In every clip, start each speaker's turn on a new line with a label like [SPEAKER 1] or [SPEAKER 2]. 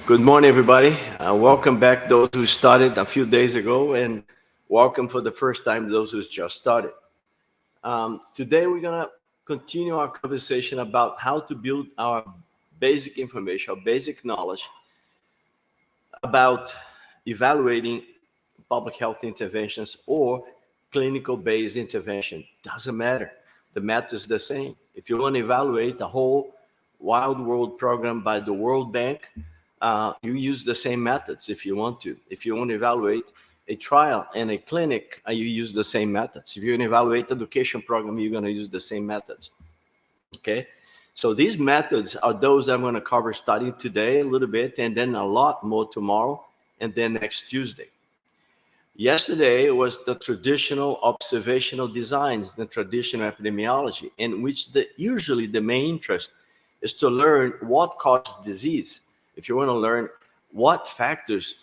[SPEAKER 1] Good morning, everybody. Welcome back, those who started a few days ago, and welcome for the first time, those who just started. Today, we're going to continue our conversation about how to build our basic information, our basic knowledge about evaluating public health interventions or clinical-based intervention. Doesn't matter. The method is the same. If you want to evaluate the whole Wild World program by the World Bank, you use the same methods if you want to. If you want to evaluate a trial and a clinic, you use the same methods. If you want to evaluate education program, you're going to use the same methods. Okay? So these methods are those that I'm going to cover starting today a little bit, and then a lot more tomorrow, and then next Tuesday. Yesterday was the traditional observational designs, the traditional epidemiology, in which usually the main interest is to learn what causes disease. If you want to learn what factors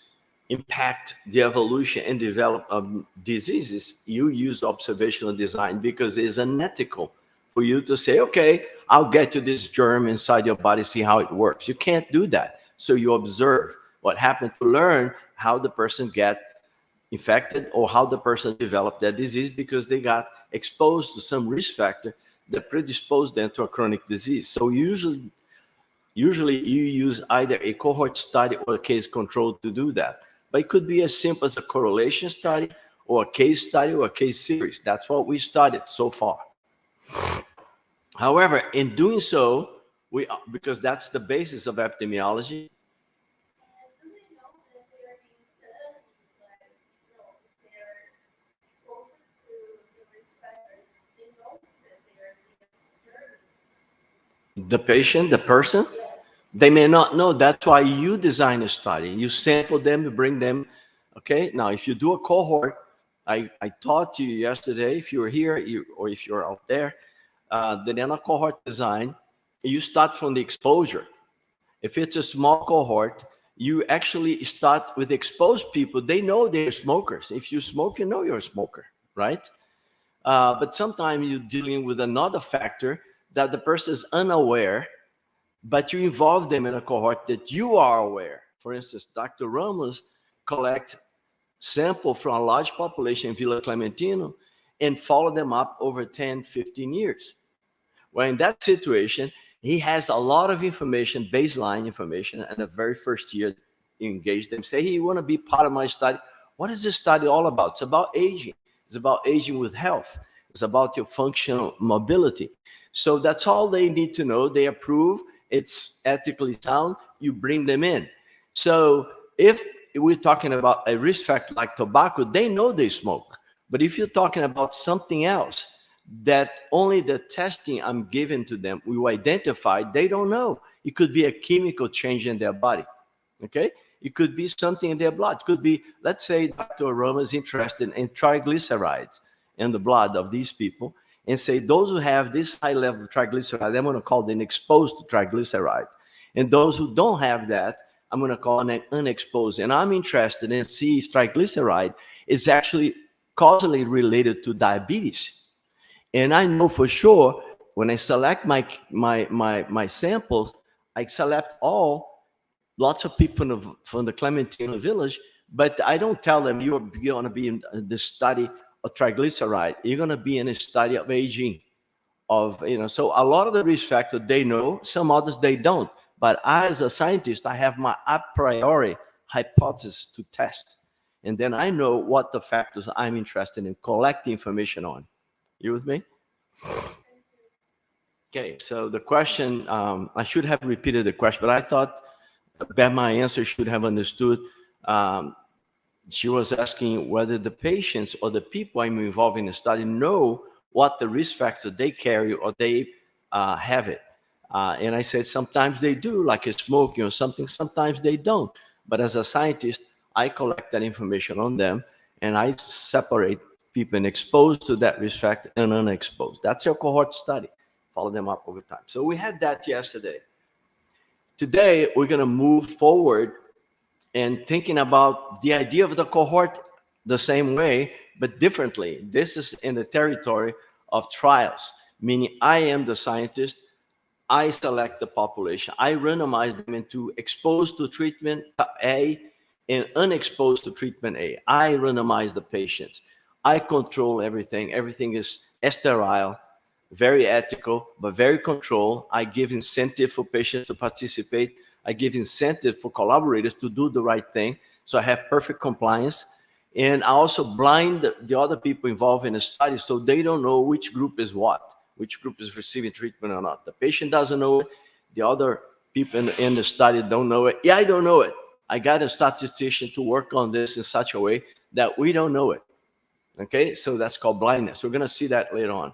[SPEAKER 1] impact the evolution and development of diseases, you use observational design because it's unethical for you to say, okay, I'll get to this germ inside your body, see how it works. You can't do that. So you observe what happened to learn how the person get infected or how the person developed that disease because they got exposed to some risk factor that predisposed them to a chronic disease. So usually you use either a cohort study or a case control to do that. But it could be as simple as a correlation study or a case study or a case series. That's what we started so far. However, in doing so, because that's the basis of epidemiology. The patient, the person, they may not know. That's why you design a study. You sample them, you bring them. Okay. Now, if you do a cohort, I taught you yesterday, if you were here or if you're out there, then in a cohort design, you start from the exposure. If it's a small cohort, you actually start with exposed people. They know they're smokers. If you smoke, you know you're a smoker, right? But sometimes you're dealing with another factor that the person is unaware, but you involve them in a cohort that you are aware. For instance, Dr. Ramos collect sample from a large population in Villa Clementino and follow them up over 10, 15 years. Well, in that situation, he has a lot of information, baseline information, and the very first year you engage them, say, hey, you want to be part of my study? What is this study all about? It's about aging. It's about aging with health. It's about your functional mobility. So that's all they need to know. They approve. It's ethically sound. You bring them in. So if we're talking about a risk factor like tobacco, they know they smoke. But if you're talking about something else that only the testing I'm giving to them will identify, they don't know. It could be a chemical change in their body. Okay? It could be something in their blood. It could be, let's say, Dr. Aroma is interested in triglycerides in the blood of these people, and say those who have this high level of triglyceride, I'm going to call them exposed to triglyceride. And those who don't have that, I'm going to call them unexposed. And I'm interested in see if triglyceride is actually causally related to diabetes. And I know for sure when I select my samples, I select lots of people from the Clementino village, but I don't tell them you're going to be in the study of triglyceride. You're going to be in a study of aging, so a lot of the risk factors they know, some others they don't. But as a scientist, I have my a priori hypothesis to test. And then I know what the factors I'm interested in collecting information on. You with me? Okay, so the question, I should have repeated the question, but I thought that my answer should have understood. She was asking whether the patients or the people I'm involved in the study know what the risk factor they carry or they have it. And I said, sometimes they do, like a smoking or something. Sometimes they don't. But as a scientist, I collect that information on them, and I separate people exposed to that risk factor and unexposed. That's your cohort study. Follow them up over time. So we had that yesterday. Today, we're going to move forward and thinking about the idea of the cohort the same way, but differently. This is in the territory of trials, meaning I am the scientist. I select the population. I randomize them into exposed to treatment A and unexposed to treatment A. I randomize the patients. I control everything. Everything is sterile, very ethical, but very controlled. I give incentive for patients to participate. I give incentive for collaborators to do the right thing. So I have perfect compliance. And I also blind the other people involved in the study so they don't know which group is what, which group is receiving treatment or not. The patient doesn't know it. The other people in the study don't know it. Yeah, I don't know it. I got a statistician to work on this in such a way that we don't know it. Okay, so that's called blindness. We're going to see that later on.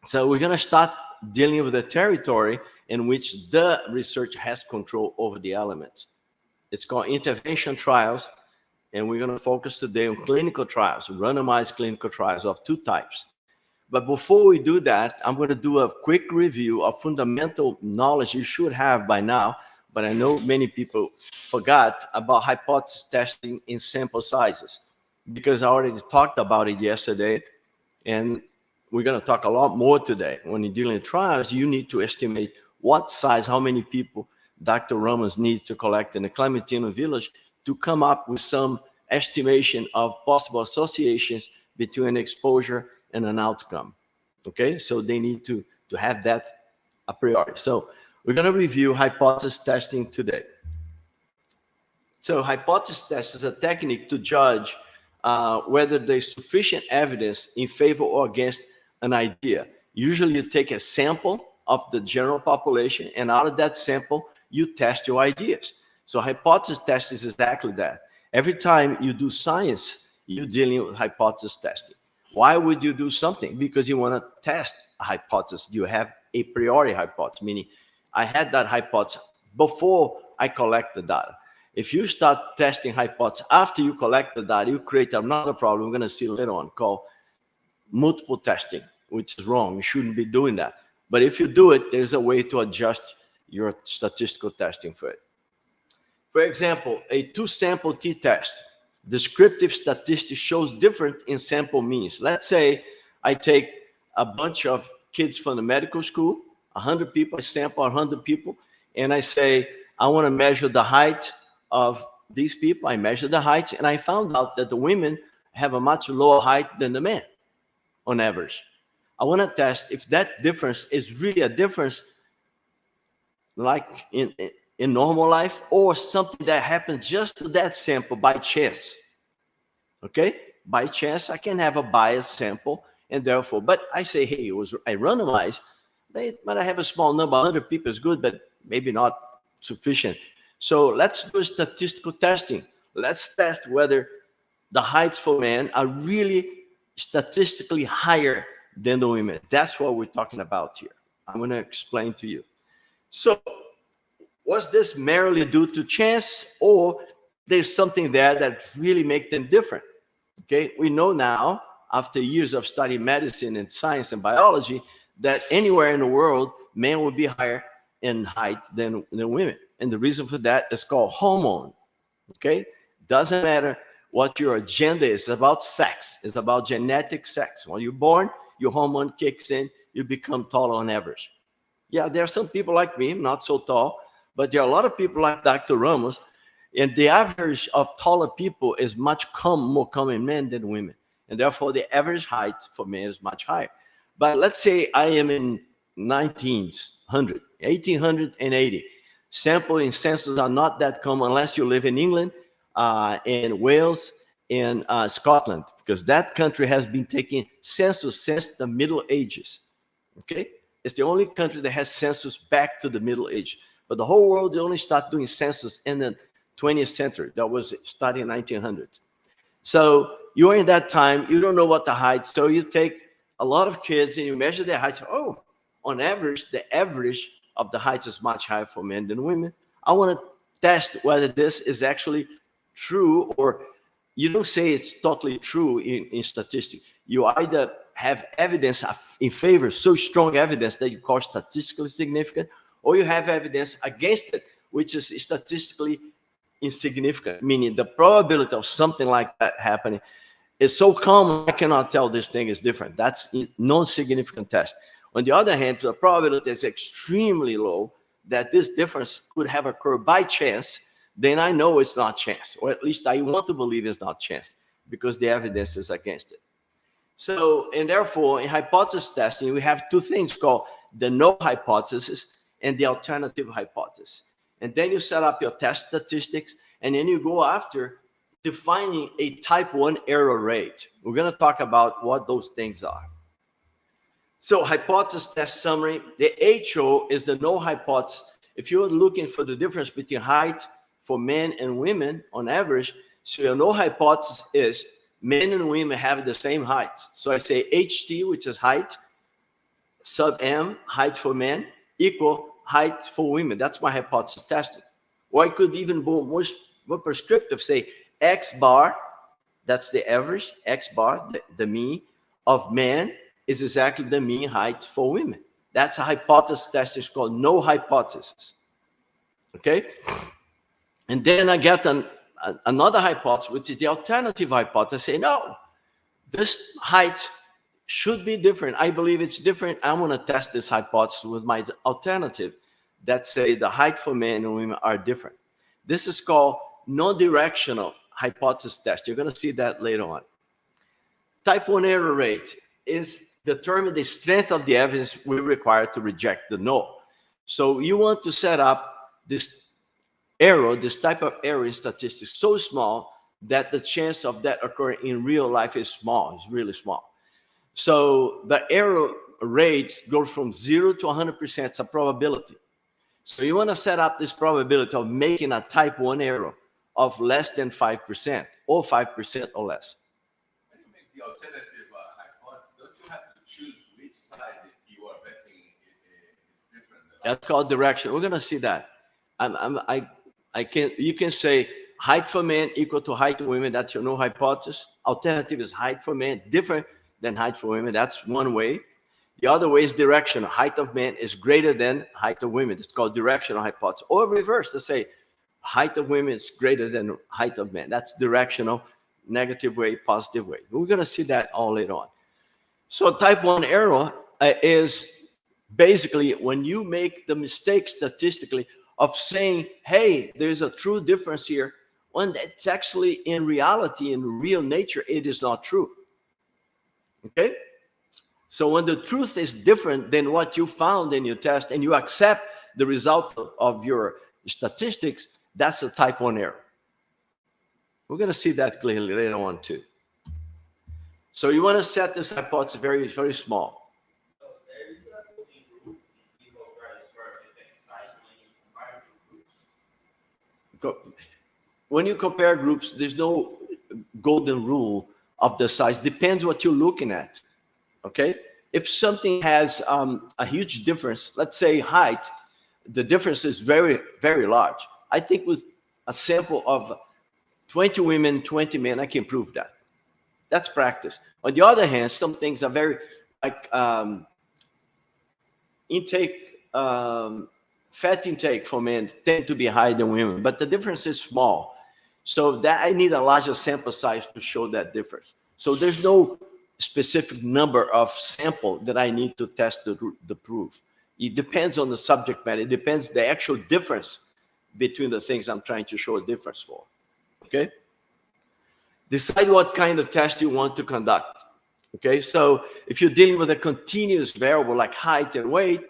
[SPEAKER 1] So we're going to start dealing with the territory in which the research has control over the elements. It's called intervention trials, and we're going to focus today on clinical trials, randomized clinical trials of two types. But before we do that, I'm going to do a quick review of fundamental knowledge you should have by now, but I know many people forgot about hypothesis testing in sample sizes, because I already talked about it yesterday, and we're going to talk a lot more today. When you're dealing with trials, you need to estimate what size, how many people Dr. Ramos needs to collect in the Clementino village to come up with some estimation of possible associations between exposure and an outcome. Okay, so they need to have that a priori. So we're going to review hypothesis testing today. So hypothesis test is a technique to judge whether there's sufficient evidence in favor or against an idea. Usually you take a sample of the general population, and out of that sample, you test your ideas. So hypothesis test is exactly that. Every time you do science, you're dealing with hypothesis testing. Why would you do something? Because you want to test a hypothesis. You have a priori hypothesis, meaning I had that hypothesis before I collect the data. If you start testing hypotheses after you collect the data, you create another problem we're going to see later on called multiple testing, which is wrong. You shouldn't be doing that. But if you do it, there's a way to adjust your statistical testing for it. For example, a two-sample t-test. Descriptive statistics shows different in sample means. Let's say I take a bunch of kids from the medical school, 100 people, I sample 100 people, and I say, I want to measure the height of these people. I measure the height, and I found out that the women have a much lower height than the men on average. I want to test if that difference is really a difference like in normal life, or something that happens just to that sample by chance. Okay? By chance, I can have a biased sample, and therefore, but I say, hey, I randomize, but I have a small number, 100 people is good, but maybe not sufficient. So let's do statistical testing. Let's test whether the heights for men are really statistically higher than the women. That's what we're talking about here. I'm going to explain to you. So was this merely due to chance, or there's something there that really makes them different? Okay, we know now, after years of studying medicine and science and biology, that anywhere in the world, men will be higher in height than women. And the reason for that is called hormone. Okay, doesn't matter what your agenda is, it's about sex. It's about genetic sex. When you're born, your hormone kicks in, you become taller on average. Yeah, there are some people like me, not so tall, but there are a lot of people like Dr. Ramos, and the average of taller people is much more common in men than women. And therefore, the average height for men is much higher. But let's say I am in 1880. Sample in census are not that common unless you live in England, in Wales, in Scotland, because that country has been taking census since the Middle Ages. Okay? It's the only country that has census back to the Middle Age. But the whole world, they only start doing census in the 20th century. That was started in 1900. So you're in that time, you don't know what the height, so you take a lot of kids and you measure their heights. Oh, on average, the average of the heights is much higher for men than women. I want to test whether this is actually true, or you don't say it's totally true in statistics. You either have evidence in favor, so strong evidence that you call statistically significant, or you have evidence against it, which is statistically insignificant, meaning the probability of something like that happening is so common, I cannot tell this thing is different. That's a non-significant test. On the other hand, the probability is extremely low that this difference could have occurred by chance, then I know it's not chance, or at least I want to believe it's not chance, because the evidence is against it. So, and therefore, in hypothesis testing, we have two things called the null hypothesis and the alternative hypothesis. And then you set up your test statistics, and then you go after defining a type 1 error rate. We're going to talk about what those things are. So hypothesis test summary, the HO is the null hypothesis. If you're looking for the difference between height for men and women on average, so your null hypothesis is men and women have the same height. So I say HT, which is height, sub M, height for men, equal height for women. That's my hypothesis testing. Or I could even go more prescriptive, say X bar, that's the average, X bar, the mean of men is exactly the mean height for women. That's a hypothesis test. It's called null hypothesis. Okay? And then I get another hypothesis, which is the alternative hypothesis. Say, no, this height should be different. I believe it's different. I'm going to test this hypothesis with my alternative that say the height for men and women are different. This is called non-directional hypothesis test. You're going to see that later on. Type 1 error rate is determine the strength of the evidence we require to reject the null. So you want to set up this error, this type of error in statistics so small that the chance of that occurring in real life is small, it's really small. So the error rate goes from 0 to 100%, it's a probability. So you want to set up this probability of making a type 1 error of less than 5% or 5% or less.
[SPEAKER 2] When you make the alternative hypothesis, don't you have to choose which side you are betting is different?
[SPEAKER 1] That's called direction. We're going to see that. You can say height for men equal to height for women. That's your null hypothesis. Alternative is height for men different than height for women. That's one way. The other way is directional. Height of men is greater than height of women. It's called directional hypothesis. Or reverse, to say height of women is greater than height of men. That's directional, negative way, positive way. We're going to see that all later on. So type 1 error is basically when you make the mistake statistically of saying, hey, there's a true difference here, when it's actually in reality, in real nature, it is not true. Okay? So when the truth is different than what you found in your test and you accept the result of your statistics, that's a type 1 error. We're going to see that clearly later on too. So you want to set this hypothesis very, very small.
[SPEAKER 3] So there is a golden rule in equal values for effect size when you compare two groups.
[SPEAKER 1] When you compare groups, there's no golden rule of the size. Depends what you're looking at. Okay? If something has a huge difference, let's say height, the difference is very, very large. I think with a sample of 20 women, 20 men, I can prove that. That's practice. On the other hand, some things are very, like fat intake for men tend to be higher than women, but the difference is small. So that I need a larger sample size to show that difference. So there's no specific number of sample that I need to test the proof. It depends on the subject matter. It depends the actual difference between the things I'm trying to show a difference for. Okay? Decide what kind of test you want to conduct. Okay, so if you're dealing with a continuous variable like height and weight,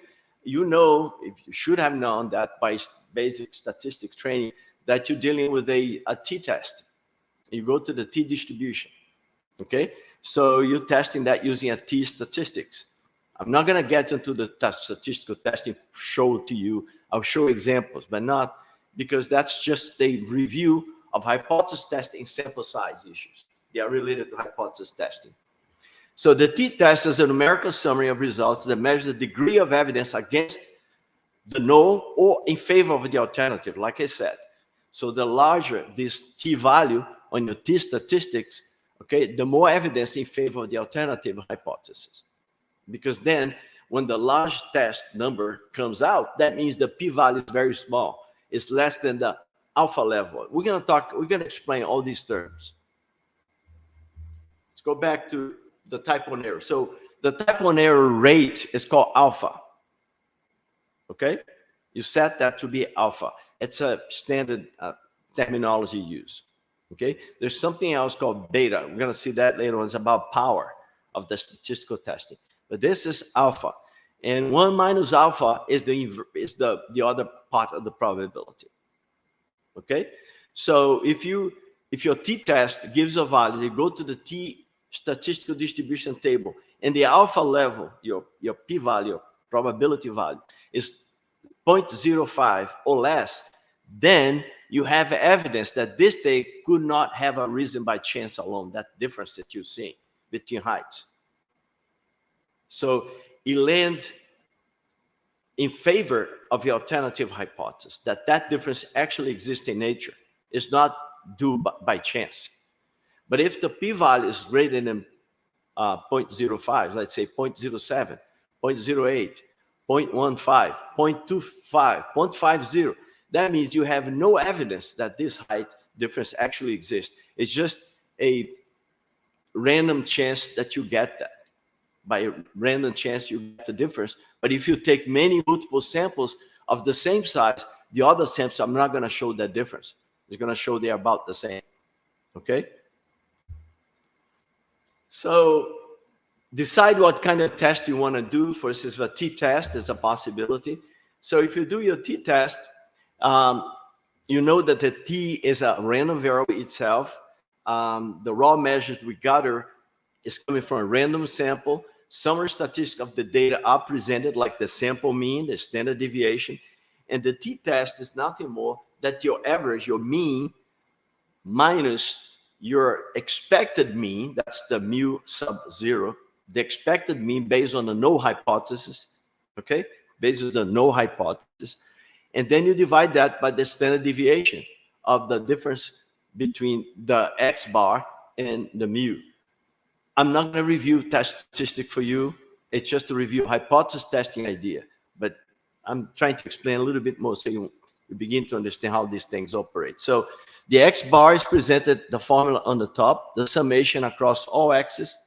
[SPEAKER 1] you know, if you should have known that by basic statistics training, that you're dealing with a t-test. You go to the t-distribution. Okay, so you're testing that using a t-statistics. I'm not going to get into the statistical testing show to you. I'll show examples, but not because that's just a review of hypothesis testing sample size issues. They are related to hypothesis testing. So the t-test is a numerical summary of results that measures the degree of evidence against the null or in favor of the alternative, like I said. So the larger this t-value on your t-statistics, okay, the more evidence in favor of the alternative hypothesis. Because then when the large test number comes out, that means the p-value is very small. It's less than the alpha level. We're going to explain all these terms. Let's go back to the type 1 error. So The type 1 error rate is called alpha. Okay? You set that to be alpha. It's a standard terminology used. Okay? There's something else called beta. We're going to see that later on. It's about power of the statistical testing. But this is alpha. And 1 minus alpha is the other part of the probability. Okay? So if your t-test gives a value, you go to the t statistical distribution table, and the alpha level, your p-value, probability value, is 0.05 or less, then you have evidence that this thing could not have arisen by chance alone, that difference that you see between heights. So it lands in favor of the alternative hypothesis, that difference actually exists in nature. It's not due by chance. But if the p-value is greater than 0.05, let's say 0.07, 0.08, 0.15, 0.25, 0.50, that means you have no evidence that this height difference actually exists. It's just a random chance that you get that. By a random chance, you get the difference. But if you take multiple samples of the same size, the other samples are not going to show that difference. It's going to show they're about the same. Okay? So decide what kind of test you want to do. For instance, a t-test is a possibility. So if you do your t-test, you know that the t is a random variable itself. The raw measures we gather is coming from a random sample. Summary statistics of the data are presented, like the sample mean, the standard deviation. And the t-test is nothing more than your average, your mean, minus your expected mean, that's the mu sub 0, the expected mean based on the null hypothesis, okay? Based on the null hypothesis. And then you divide that by the standard deviation of the difference between the x bar and the mu. I'm not going to review test statistic for you. It's just to review hypothesis testing idea. But I'm trying to explain a little bit more so you begin to understand how these things operate. So the x bar is presented, the formula on the top, the summation across all x's,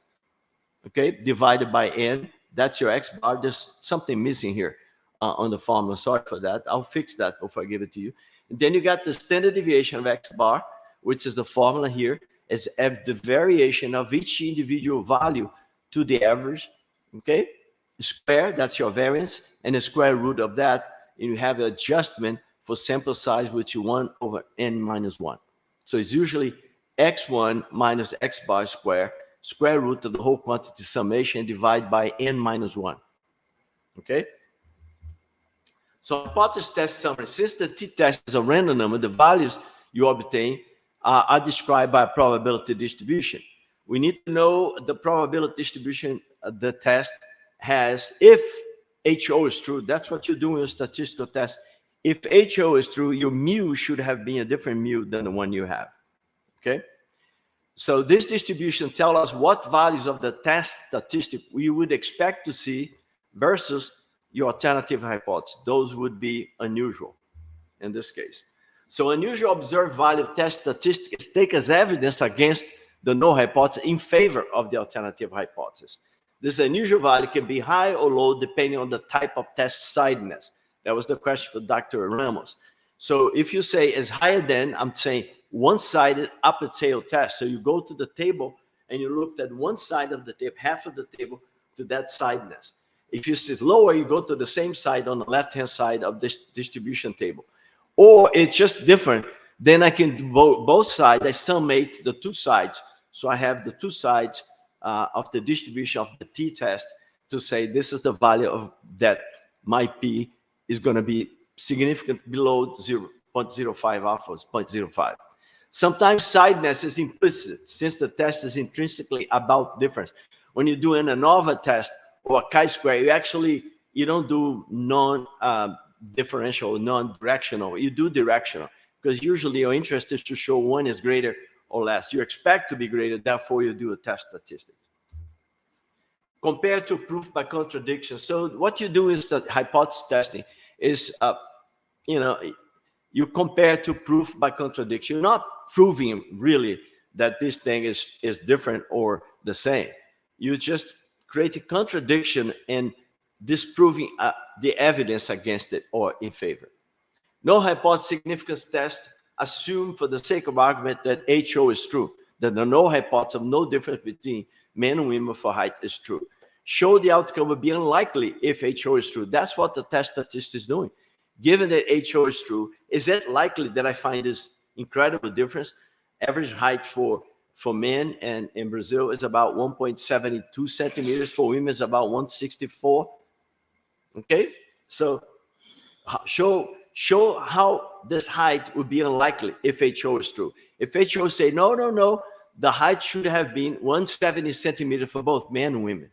[SPEAKER 1] okay, divided by n. That's your x bar. There's something missing here on the formula. Sorry for that. I'll fix that before I give it to you. And then you got the standard deviation of x bar, which is the formula here, is the variation of each individual value to the average, okay? Square, that's your variance, and the square root of that, and you have an adjustment for sample size, which is 1 over n minus 1. So it's usually x1 minus x bar square root of the whole quantity summation divided by n minus 1, okay? So hypothesis test summary, since the t-test is a random number, the values you obtain are described by a probability distribution. We need to know the probability distribution the test has. If HO is true, that's what you do in your statistical test. If HO is true, your mu should have been a different mu than the one you have, okay? So this distribution tells us what values of the test statistic we would expect to see versus your alternative hypothesis. Those would be unusual in this case. So unusual observed value test statistics take as evidence against the null hypothesis in favor of the alternative hypothesis. This unusual value can be high or low depending on the type of test sidedness. That was the question for Dr. Ramos. So if you say is higher than, I'm saying one-sided upper tail test. So you go to the table and you look at one side of the table, half of the table to that sidedness. If you sit lower, you go to the same side on the left-hand side of this distribution table. Or it's just different. Then I can do both sides. I summate the two sides. So I have the two sides of the distribution of the t-test to say this is the value of that my p is going to be significant below 0.05 alpha, 0.05. Sometimes sidedness is implicit since the test is intrinsically about difference. When you do an ANOVA test or a chi-square, you don't do non-differential, non-directional. You do directional because usually your interest is to show one is greater or less. You expect to be greater, therefore you do a test statistic. Compared to proof by contradiction. So what you do is that hypothesis testing is, you compare to proof by contradiction. You're not proving really that this thing is different or the same. You just creating contradiction and disproving the evidence against it or in favor. No hypothesis significance test assume for the sake of argument that HO is true, that the null hypothesis of no difference between men and women for height is true. Show the outcome would be unlikely if HO is true. That's what the test statistic is doing. Given that HO is true, is it likely that I find this incredible difference? Average height for men and in Brazil is about 1.72 centimeters. For women is about 164. Okay, so show how this height would be unlikely if HO is true. If HO say, no, the height should have been 170 centimeters for both men and women.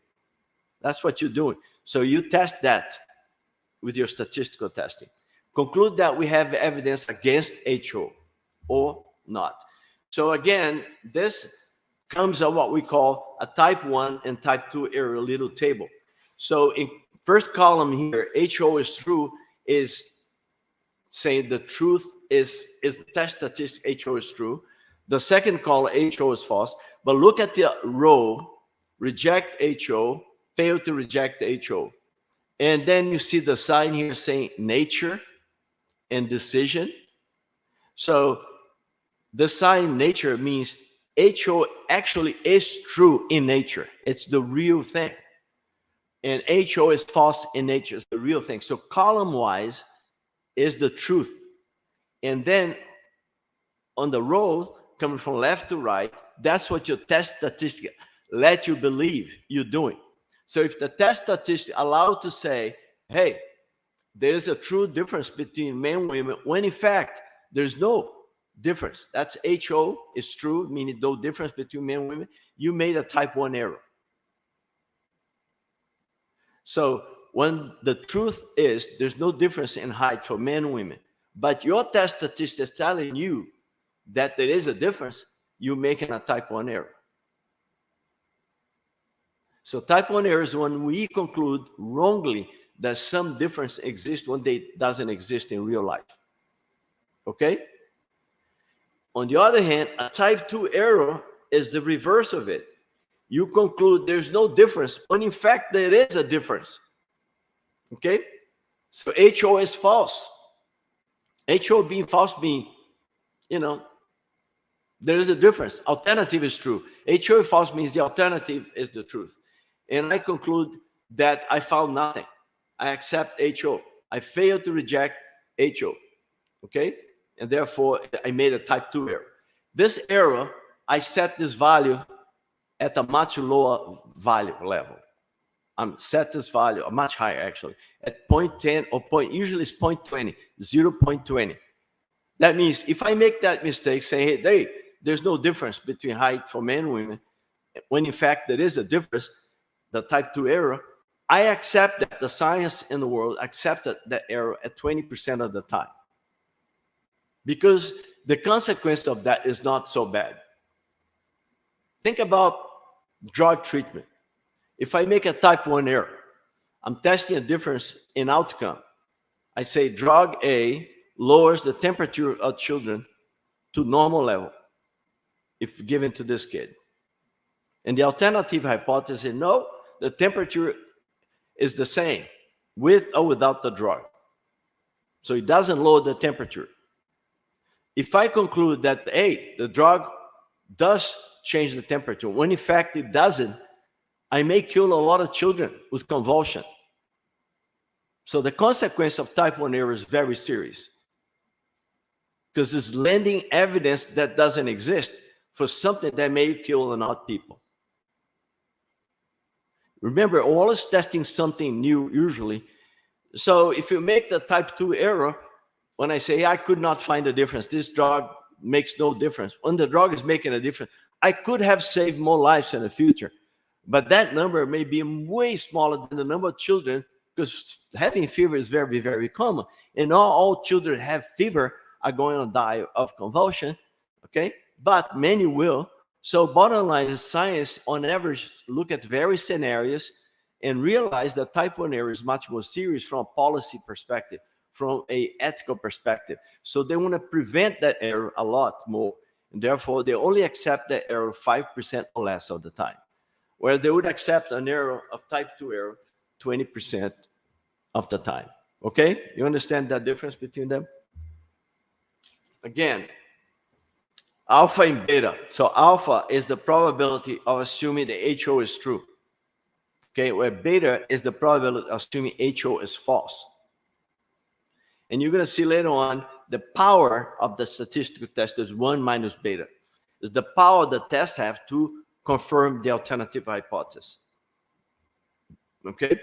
[SPEAKER 1] That's what you're doing. So you test that with your statistical testing. Conclude that we have evidence against HO or not. So again, this comes of what we call a type 1 and type 2 error little table. So in first column here, HO is true, is saying the truth is the test statistic HO is true. The second column, HO is false. But look at the row, reject HO, fail to reject HO. And then you see the sign here saying nature and decision. So the sign nature means HO actually is true in nature. It's the real thing. And HO is false in nature. It's the real thing. So column-wise is the truth. And then on the row, coming from left to right, that's what your test statistic let you believe you're doing. So if the test statistic allowed to say, hey, there is a true difference between men and women, when in fact, there's no difference. That's HO is true, meaning no difference between men and women. You made a type 1 error. So when the truth is there's no difference in height for men and women, but your test statistic is telling you that there is a difference, you're making a type 1 error. So type 1 error is when we conclude wrongly that some difference exists when they doesn't exist in real life. Okay? On the other hand, a type 2 error is the reverse of it. You conclude there's no difference when in fact there is a difference. Okay? So HO is false. HO being false means, there is a difference. Alternative is true. HO false means the alternative is the truth. And I conclude that I found nothing. I accept HO. I fail to reject HO. Okay? And therefore, I made a type 2 error. This error, I set this value at a much lower value level. I'm set this value much higher actually, at 0.10 or usually it's 0.20, 0.20. That means if I make that mistake, say, hey, there's no difference between height for men and women, when in fact there is a difference, the type 2 error, I accept that the science in the world accepted that error at 20% of the time. Because the consequence of that is not so bad. Think about drug treatment. If I make a type 1 error, I'm testing a difference in outcome. I say drug A lowers the temperature of children to normal level if given to this kid. And the alternative hypothesis is no, the temperature is the same with or without the drug. So it doesn't lower the temperature. If I conclude that A, the drug does change the temperature, when in fact it doesn't, I may kill a lot of children with convulsion. So the consequence of type 1 error is very serious, because it's lending evidence that doesn't exist for something that may kill a lot of people. Remember, always testing something new usually. So if you make the type 2 error, when I say I could not find a difference, this drug makes no difference. When the drug is making a difference, I could have saved more lives in the future. But that number may be way smaller than the number of children, because having fever is very, very common. And not all children have fever are going to die of convulsion, okay? But many will. So bottom line is science, on average, look at various scenarios and realize that type 1 error is much more serious from a policy perspective, from an ethical perspective. So they want to prevent that error a lot more. And therefore, they only accept that error 5% or less of the time. where they would accept an error of type 2 error 20% of the time. Okay? You understand that difference between them? Again, alpha and beta. So alpha is the probability of assuming the HO is true. Okay, where beta is the probability of assuming HO is false. And you're going to see later on the power of the statistical test is 1 minus beta. It's the power the test have to confirm the alternative hypothesis. Okay?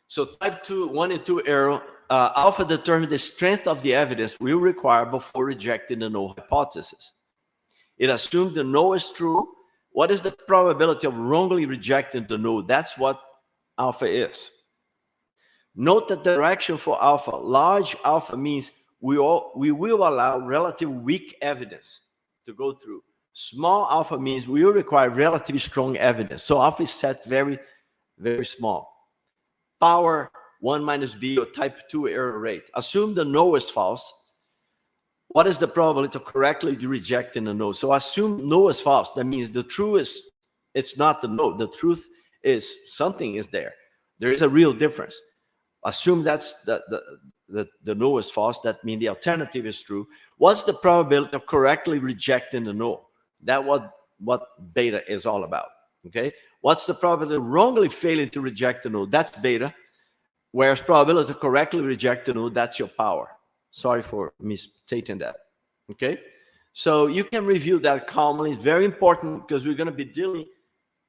[SPEAKER 1] So type 2, 1 and 2 error, alpha determines the strength of the evidence we require before rejecting the null hypothesis. It assumes the null is true. What is the probability of wrongly rejecting the null? That's what alpha is. Note that the direction for alpha, large alpha means we will allow relative weak evidence to go through. Small alpha means we will require relatively strong evidence. So alpha is set very, very small. Power 1 minus b, or type 2 error rate. Assume the null is false. What is the probability of correctly rejecting the null? So assume null is false. That means the truth is, it's not the null. The truth is something is there. There is a real difference. Assume that's the null is false. That means the alternative is true. What's the probability of correctly rejecting the null? That's what beta is all about. Okay. What's the probability of wrongly failing to reject the null? That's beta. Whereas probability to correctly reject the null, that's your power. Sorry for misstating that. Okay. So you can review that calmly. It's very important because we're going to be dealing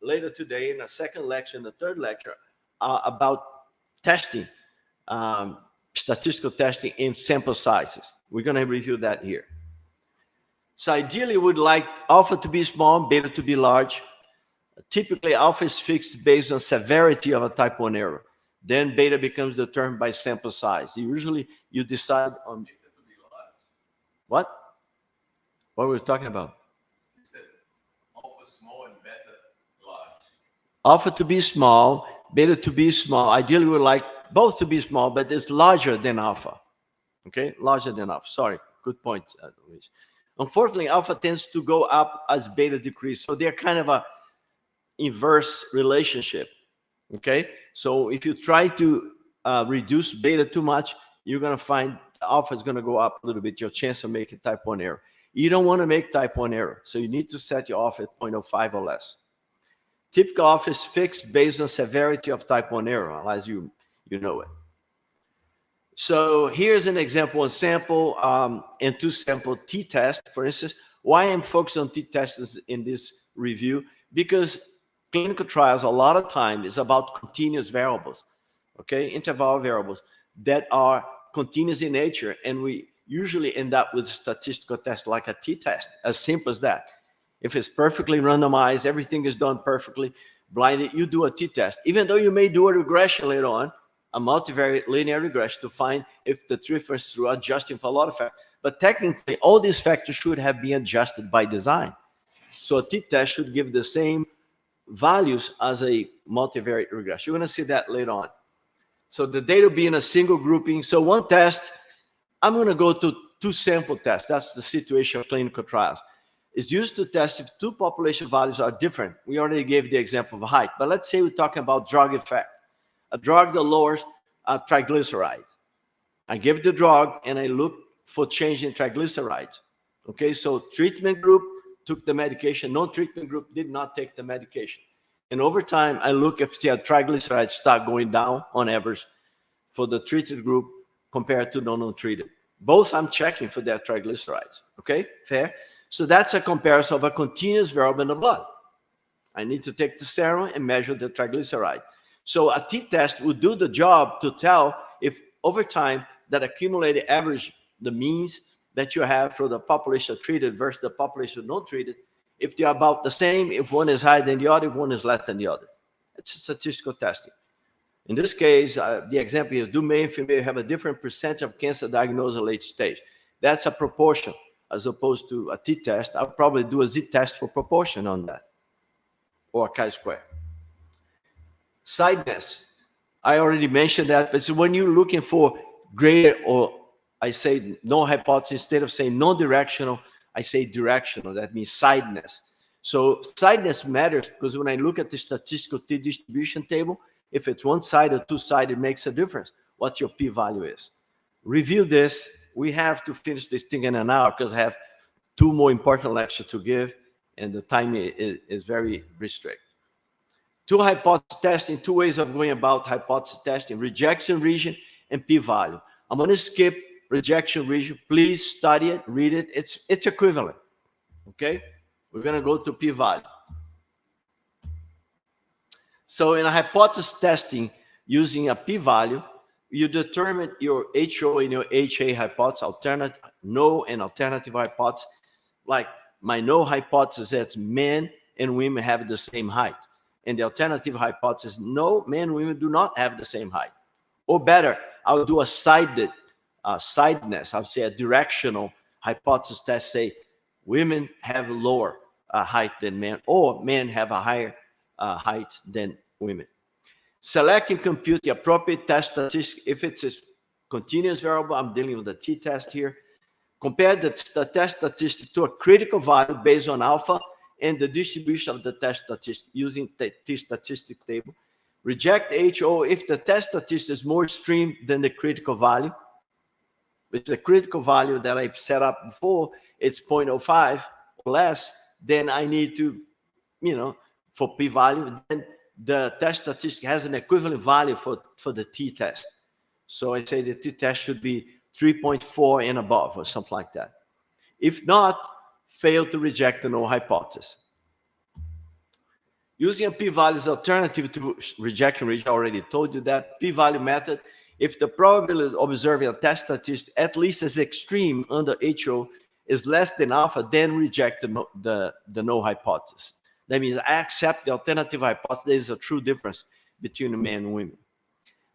[SPEAKER 1] later today in a second lecture, in the third lecture, about testing, statistical testing in sample sizes. We're going to review that here. So ideally, we'd like alpha to be small, beta to be large. Typically, alpha is fixed based on severity of a type 1 error. Then beta becomes determined by sample size. Usually, you decide on what? What were we talking about?
[SPEAKER 2] You said alpha small and beta large.
[SPEAKER 1] Alpha to be small, beta to be small. Ideally, we would like both to be small, but it's larger than alpha. Okay, larger than alpha. Sorry, good point, Luis. Unfortunately, alpha tends to go up as beta decreases. So they're kind of a inverse relationship. Okay, so if you try to reduce beta too much, you're going to find alpha is going to go up a little bit, your chance of making type 1 error. You don't want to make type 1 error, so you need to set your alpha at 0.05 or less. Typical alpha is fixed based on severity of type 1 error, as you know it. So here's an example, one sample and two sample t-test. For instance, why I'm focused on t-tests in this review? Because clinical trials, a lot of time, is about continuous variables, okay? Interval variables that are continuous in nature, and we usually end up with statistical tests like a t-test, as simple as that. If it's perfectly randomized, everything is done perfectly, blinded, you do a t-test. Even though you may do a regression later on, a multivariate linear regression to find if the difference is through adjusting for a lot of factors. But technically, all these factors should have been adjusted by design. So a t-test should give the same values as a multivariate regression. You're going to see that later on. So the data will be in a single grouping. So one test, I'm going to go to two sample tests. That's the situation of clinical trials. It's used to test if two population values are different. We already gave the example of height, but let's say we're talking about drug effect. A drug that lowers triglyceride. I give the drug and I look for change in triglycerides. Okay, so treatment group took the medication, no-treatment group did not take the medication. And over time, I look if the triglycerides start going down on average for the treated group compared to the non-treated. Both I'm checking for their triglycerides. Okay, fair? So that's a comparison of a continuous variable in the blood. I need to take the serum and measure the triglyceride. So a t-test would do the job to tell if over time that accumulated average, the means that you have for the population treated versus the population not treated, if they're about the same, if one is higher than the other, if one is less than the other. It's statistical testing. In this case, the example is, do male and female have a different percentage of cancer diagnosed at late stage? That's a proportion as opposed to a t-test. I'll probably do a z-test for proportion on that, or a chi-square. Sideness, I already mentioned that, but so when you're looking for greater, or I say no hypothesis, instead of saying non-directional, I say directional. That means sideness. So sidedness matters because when I look at the statistical t-distribution table, if it's one-sided or two-sided, it makes a difference what your p-value is. Review this. We have to finish this thing in an hour because I have 2 more important lectures to give, and the time is very restricted. 2 hypothesis testing, 2 ways of going about hypothesis testing: rejection region and p-value. I'm going to skip rejection region. Please study it, read it. It's equivalent. Okay? We're going to go to p-value. So in a hypothesis testing using a p-value, you determine your HO and your HA hypothesis, alternative, no and alternative hypothesis. Like my no hypothesis is men and women have the same height. And the alternative hypothesis, no, men and women do not have the same height. Or better, I'll do a sideness, I'll say a directional hypothesis test, say women have a lower height than men, or men have a higher height than women. Select and compute the appropriate test statistic. If it's a continuous variable, I'm dealing with the t-test here. Compare the test statistic to a critical value based on alpha and the distribution of the test statistic using the t-statistic table. Reject HO if the test statistic is more extreme than the critical value. With the critical value that I set up before, it's 0.05 or less, then I need to, for p-value, then the test statistic has an equivalent value for the t-test. So I say the t-test should be 3.4 and above or something like that. If not, fail to reject the null hypothesis. Using a p-value as alternative to rejection region, I already told you that. P-value method, if the probability of observing a test statistic at least as extreme under HO is less than alpha, then reject the null hypothesis. That means I accept the alternative hypothesis. There is a true difference between men and women.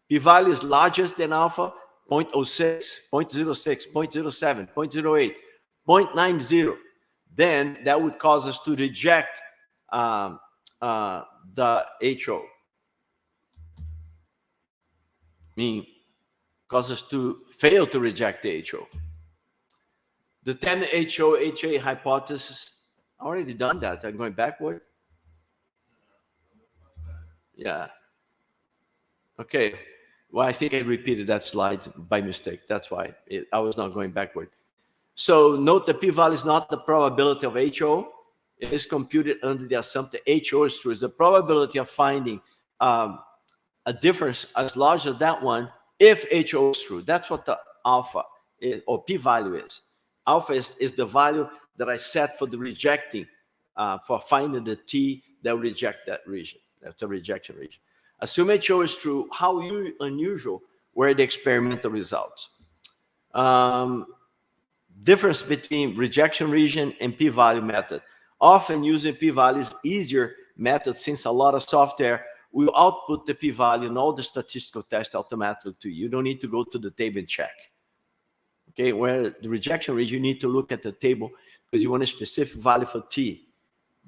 [SPEAKER 1] P-value is larger than alpha, 0.06, 0.06, 0.07, 0.08, 0.90. Then that would cause us to reject the HO. Meaning, cause us to fail to reject the HO. The 10 HO-HA hypothesis, I already done that. I'm going backward. Yeah. Okay. Well, I think I repeated that slide by mistake. That's why I was not going backward. So note the p-value is not the probability of HO. It is computed under the assumption that HO is true. It's the probability of finding a difference as large as that one if HO is true. That's what the alpha is, or p-value is. Alpha is the value that I set for the rejecting, for finding the t that will reject that region. That's a rejection region. Assume HO is true. How unusual were the experimental results? Difference between rejection region and p-value method. Often using p-value is easier method since a lot of software will output the p-value and all the statistical tests automatically to you. You don't need to go to the table and check. Okay, where the rejection region, you need to look at the table because you want a specific value for t.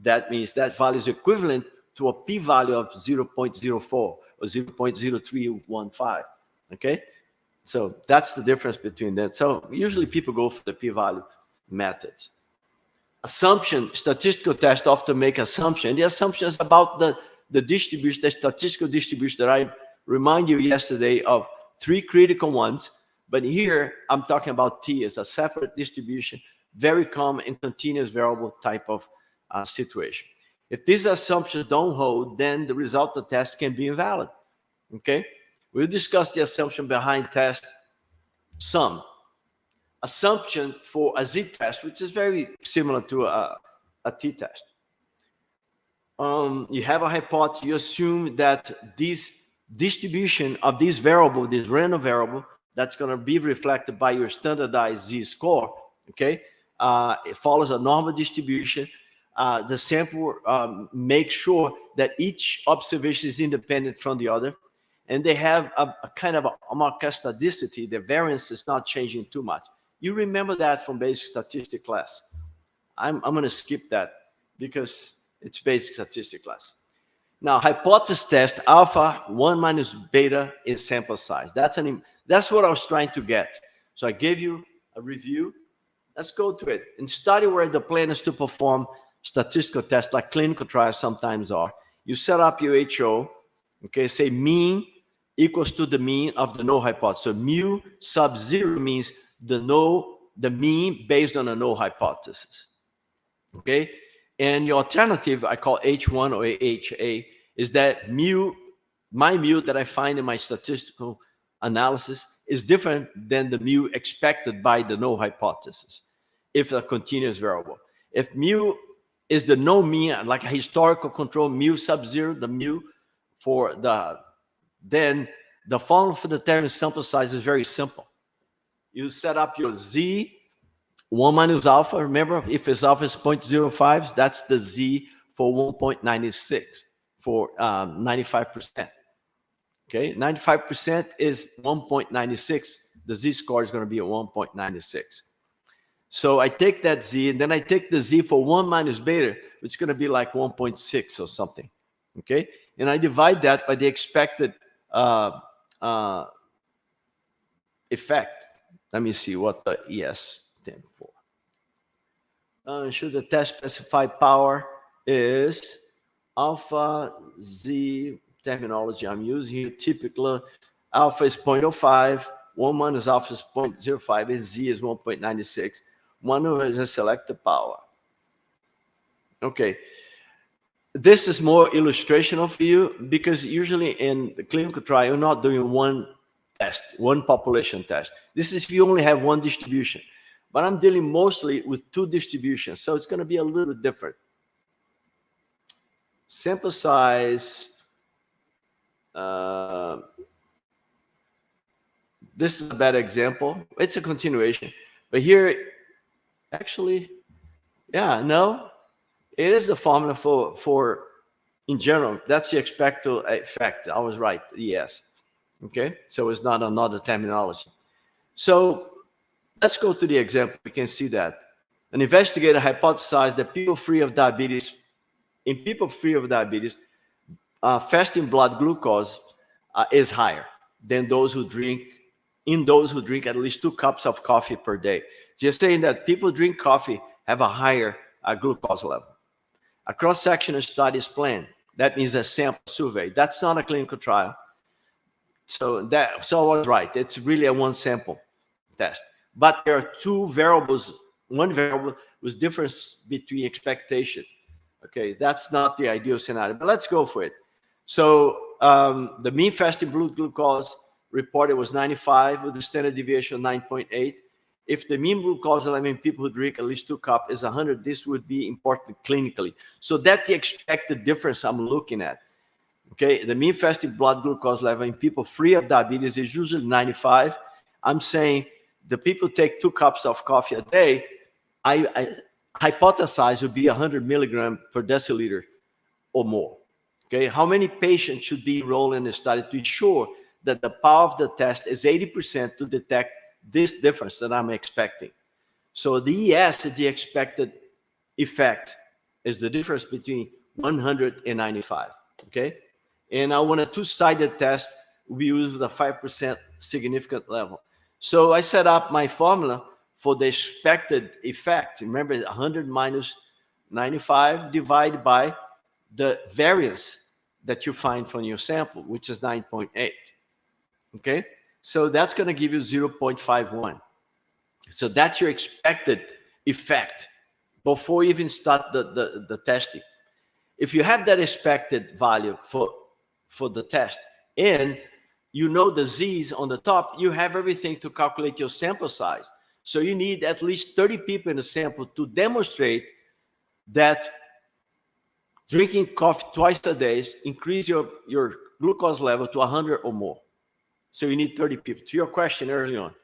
[SPEAKER 1] That means that value is equivalent to a p-value of 0.04 or 0.0315. Okay, so that's the difference between that. So usually people go for the p-value method. Assumption, statistical tests often make assumption. The assumption is about the distribution, the statistical distribution that I remind you yesterday of 3 critical ones. But here I'm talking about t as a separate distribution, very common and continuous variable type of situation. If these assumptions don't hold, then the result of the test can be invalid. Okay, we'll discuss the assumption behind test some. Assumption for a z-test, which is very similar to a t-test. You have a hypothesis, you assume that this distribution of this variable, this random variable, that's going to be reflected by your standardized z-score, okay? It follows a normal distribution. The sample makes sure that each observation is independent from the other, and they have a kind of a homoscedasticity. The variance is not changing too much. You remember that from basic statistics class. I'm going to skip that because it's basic statistics class. Now, hypothesis test, alpha 1 minus beta is sample size. That's what I was trying to get. So I gave you a review. Let's go to it. In study where the plan is to perform statistical tests like clinical trials sometimes are. You set up your HO, okay, say mean equals to the mean of the null hypothesis. So mu sub 0 means the mean based on a null hypothesis, okay? And your alternative, I call H1 or HA, is that my mu that I find in my statistical analysis is different than the mu expected by the null hypothesis, if a continuous variable. If mu is the no mean, like a historical control, mu sub 0, the mu for then the formula for determining sample size is very simple. You set up your Z, 1 minus alpha. Remember, if its alpha is 0.05, that's the Z for 1.96 for 95%. Okay, 95% is 1.96. The Z score is going to be a 1.96. So I take that Z, and then I take the Z for 1 minus beta, which is going to be like 1.6 or something. Okay, and I divide that by the expected effect. Let me see what the ES stands for. Should the test specify power is alpha Z terminology I'm using here. Typical alpha is 0.05, 1 minus alpha is 0.05, and Z is 1.96. One is a selected power. Okay. This is more illustrational for you because usually in the clinical trial, you're not doing one test, one population test. This is if you only have one distribution. But I'm dealing mostly with 2 distributions, so it's going to be a little different. Sample size. This is a bad example. It's a continuation. But here, actually, yeah, no. It is the formula for in general. That's the expected effect. I was right. Yes. Okay. So it's not another terminology. So let's go to the example. We can see that an investigator hypothesized that people free of diabetes, fasting blood glucose is higher than those who drink at least 2 cups of coffee per day. Just saying that people who drink coffee have a higher glucose level. A cross-sectional study is planned. That means a sample survey. That's not a clinical trial. So I was right. It's really a one sample test. But there are 2 variables. One variable with difference between expectation. Okay, that's not the ideal scenario, but let's go for it. So the mean fasting blood glucose reported was 95 with a standard deviation of 9.8. If the mean glucose level in people who drink at least 2 cups is 100, this would be important clinically. So that's the expected difference I'm looking at. Okay, the mean fasting blood glucose level in people free of diabetes is usually 95. I'm saying the people take 2 cups of coffee a day, I hypothesize would be 100 milligrams per deciliter or more. Okay, how many patients should be enrolled in the study to ensure that the power of the test is 80% to detect this difference that I'm expecting? So the ES is the expected effect, is the difference between 100 and 95. Okay, and I want a 2-sided test. We use the 5% significant level. So I set up my formula for the expected effect. Remember, 100 minus 95 divided by the variance that you find from your sample, which is 9.8. Okay, so that's going to give you 0.51. So that's your expected effect before you even start the testing. If you have that expected value for the test and you know the Z's on the top, you have everything to calculate your sample size. So you need at least 30 people in the sample to demonstrate that drinking coffee twice a day increase your glucose level to 100 or more. So you need 30 people. To your question early on.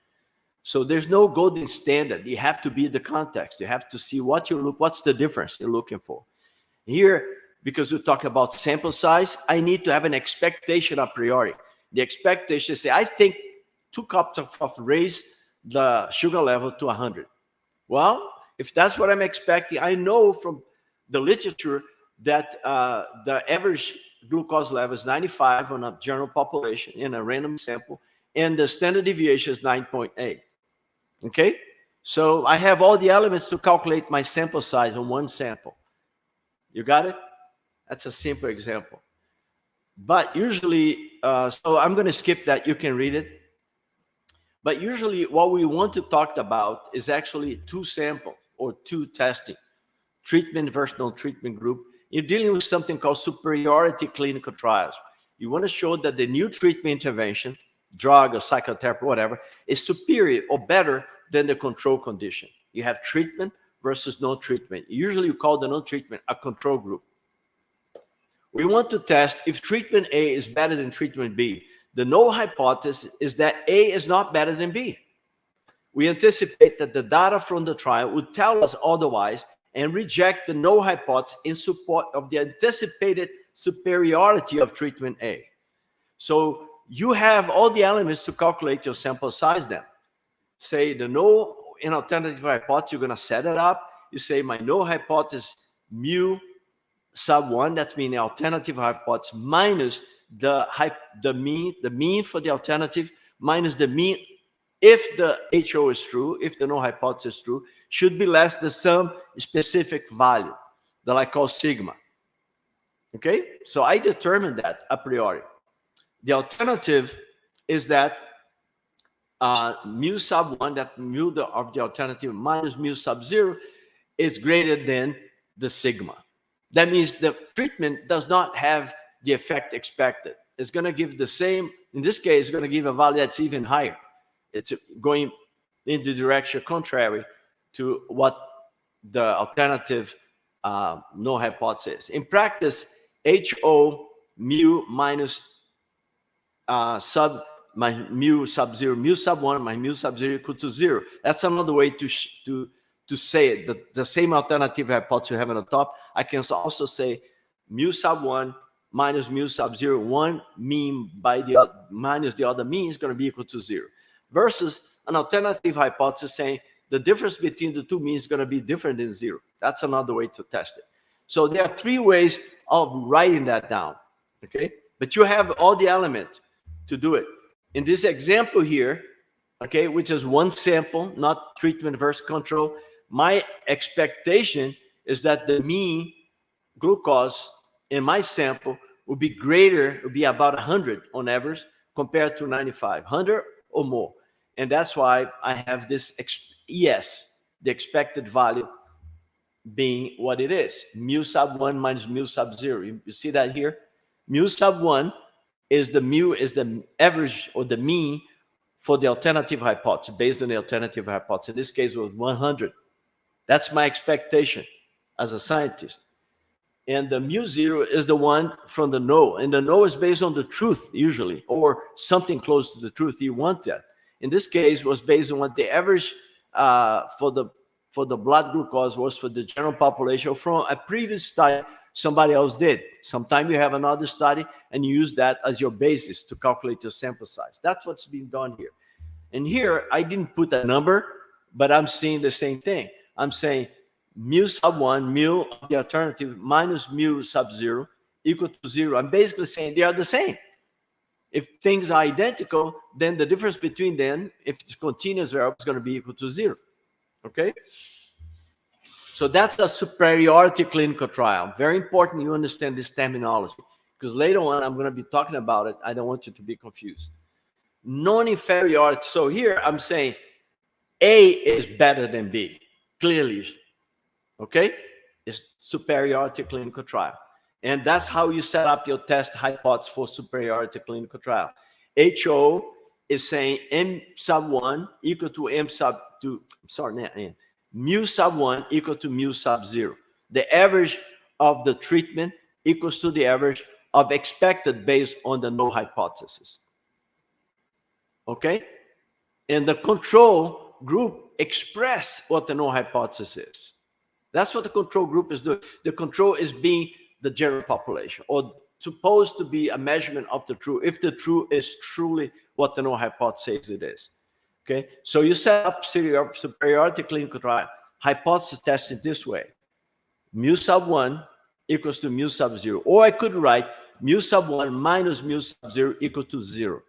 [SPEAKER 1] So there's no golden standard. You have to be the context. You have to see what's the difference you're looking for. Here, because we talk about sample size, I need to have an expectation a priori. The expectation is, say, I think 2 cups of coffee raise the sugar level to 100. Well, if that's what I'm expecting, I know from the literature that the average glucose level is 95 on a general population in a random sample, and the standard deviation is 9.8. Okay? So I have all the elements to calculate my sample size on one sample. You got it? That's a simple example. But usually, so I'm going to skip that. You can read it. But usually what we want to talk about is actually two sample or two testing, treatment versus non-treatment group. You're dealing with something called superiority clinical trials. You want to show that the new treatment intervention, drug or psychotherapy, whatever, is superior or better than the control condition. You have treatment versus no treatment. Usually you call the no treatment a control group. We want to test if treatment A is better than treatment B. The null hypothesis is that A is not better than B. We anticipate that the data from the trial would tell us otherwise and reject the null hypothesis in support of the anticipated superiority of treatment A. So you have all the elements to calculate your sample size then. Say the null and alternative hypothesis, you're going to set it up. You say my null hypothesis mu sub 1, that's mean the alternative hypothesis minus the mean for the alternative minus the mean if the HO is true, if the null hypothesis is true, should be less than some specific value that I call sigma. Okay, so I determined that a priori. The alternative is that mu sub 1, that mu of the alternative minus mu sub 0 is greater than the sigma. That means the treatment does not have the effect expected. It's going to give the same, in this case, it's going to give a value that's even higher. It's going in the direction contrary to what the alternative null hypothesis is. In practice, HO mu minus my mu sub 0, mu sub 1, my mu sub 0 equal to 0. That's another way to say it. The same alternative hypothesis you have on the top, I can also say mu sub 1 minus mu sub 0, one mean by the other, minus the other mean is going to be equal to 0. Versus an alternative hypothesis saying the difference between the two means is going to be different than 0. That's another way to test it. So there are three ways of writing that down, okay? But you have all the elements to do it. In this example here, okay, which is one sample, not treatment versus control, my expectation is that the mean glucose in my sample will be greater, will be about 100 on average compared to 95, 100 or more. And that's why I have this ES, the expected value being what it is, mu sub 1 minus mu sub 0. You see that here? Mu sub 1 is the average or the mean for the alternative hypothesis, based on the alternative hypothesis. In this case, it was 100. That's my expectation as a scientist. And the mu 0 is the one from the no. And the no is based on the truth, usually, or something close to the truth. You want that. In this case, it was based on what the average for the blood glucose was for the general population from a previous study somebody else did. Sometimes you have another study and you use that as your basis to calculate your sample size. That's what's being done here. And here, I didn't put a number, but I'm seeing the same thing. I'm saying mu sub 1, mu of the alternative minus mu sub 0 equal to 0. I'm basically saying they are the same. If things are identical, then the difference between them, if it's continuous variable, is going to be equal to 0. Okay? So that's a superiority clinical trial. Very important you understand this terminology, because later on I'm going to be talking about it. I don't want you to be confused. Non-inferiority. So here I'm saying A is better than B, clearly. Okay? It's superiority clinical trial. And that's how you set up your test hypothesis for superiority clinical trial. HO is saying M sub 1 equal to M sub 2, mu sub 1 equal to mu sub 0. The average of the treatment equals to the average of expected based on the null hypothesis. Okay? And the control group express what the null hypothesis is. That's what the control group is doing. The control is being the general population, or supposed to be a measurement of the true, if the true is truly what the null hypothesis it is. Okay, so you set up superiority clinical trial hypothesis testing this way: mu sub 1 equals to mu sub 0, or I could write mu sub 1 minus mu sub 0 equal to 0.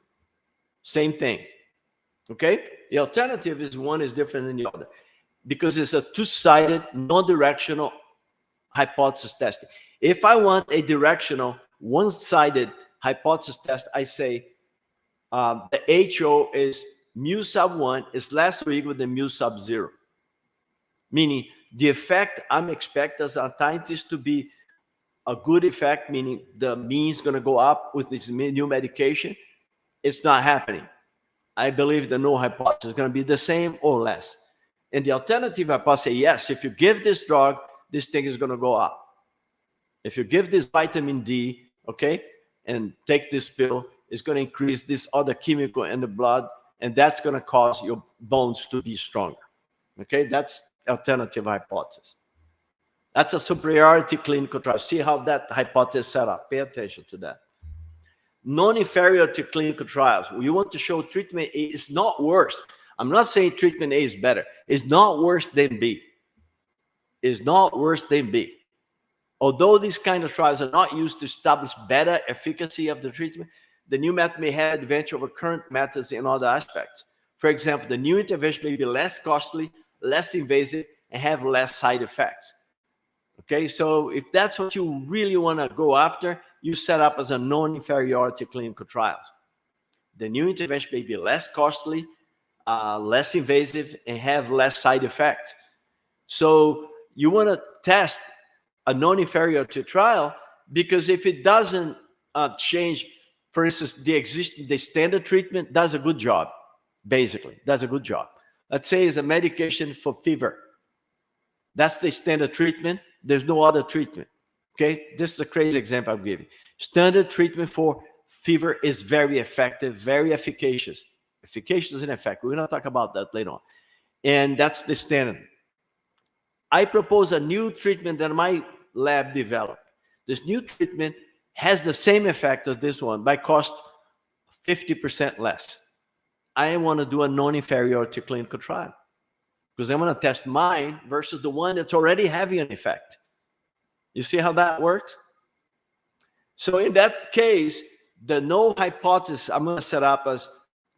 [SPEAKER 1] Same thing. Okay, the alternative is one is different than the other because it's a two-sided, non-directional hypothesis testing. If I want a directional, one-sided hypothesis test, I say the HO is mu sub 1 is less or equal than mu sub 0. Meaning the effect I'm expecting as a scientist to be a good effect, meaning the mean is going to go up with this new medication. It's not happening. I believe the null hypothesis is going to be the same or less. And the alternative hypothesis say, yes, if you give this drug, this thing is going to go up. If you give this vitamin D, okay, and take this pill, it's going to increase this other chemical in the blood, and that's going to cause your bones to be stronger. Okay, that's alternative hypothesis. That's a superiority clinical trial. See how that hypothesis is set up. Pay attention to that. Non-inferiority clinical trials. You want to show treatment A is not worse. I'm not saying treatment A is better. It's not worse than B. It's not worse than B. Although these kind of trials are not used to establish better efficacy of the treatment, the new method may have advantage over current methods in other aspects. For example, the new intervention may be less costly, less invasive, and have less side effects. Okay, so if that's what you really want to go after, you set up as a non-inferiority clinical trials. The new intervention may be less costly, less invasive, and have less side effects. So you want to test a non-inferiority trial because if it doesn't change, for instance, the standard treatment does a good job, basically, does a good job. Let's say it's a medication for fever. That's the standard treatment. There's no other treatment. Okay, this is a crazy example I'm giving. Standard treatment for fever is very effective, very efficacious. Efficacious and effective. We're going to talk about that later on. And that's the standard. I propose a new treatment that my lab developed. This new treatment has the same effect as this one, but cost 50% less. I want to do a non-inferiority clinical trial because I want to test mine versus the one that's already having an effect. You see how that works? So in that case, the null hypothesis I'm going to set up as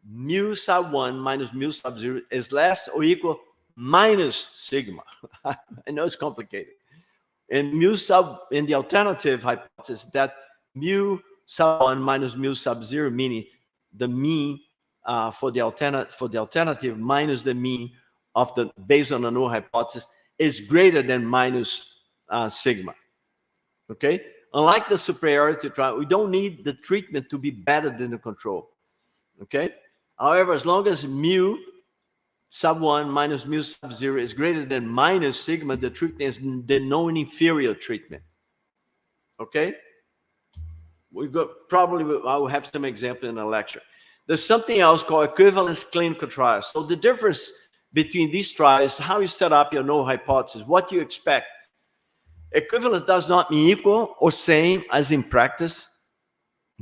[SPEAKER 1] mu sub 1 minus mu sub 0 is less or equal minus sigma. I know it's complicated. And mu sub, in the alternative hypothesis, that mu sub 1 minus mu sub 0, meaning the mean for the alternative minus the mean of the based on the null hypothesis is greater than minus sigma. Okay? Unlike the superiority trial, we don't need the treatment to be better than the control. Okay? However, as long as mu sub 1 minus mu sub 0 is greater than minus sigma, the treatment is the non-inferior treatment. Okay? We got probably, I will have some example in the lecture. There's something else called equivalence clinical trials. So the difference between these trials, how you set up your null hypothesis, what you expect. Equivalence does not mean equal or same as in practice.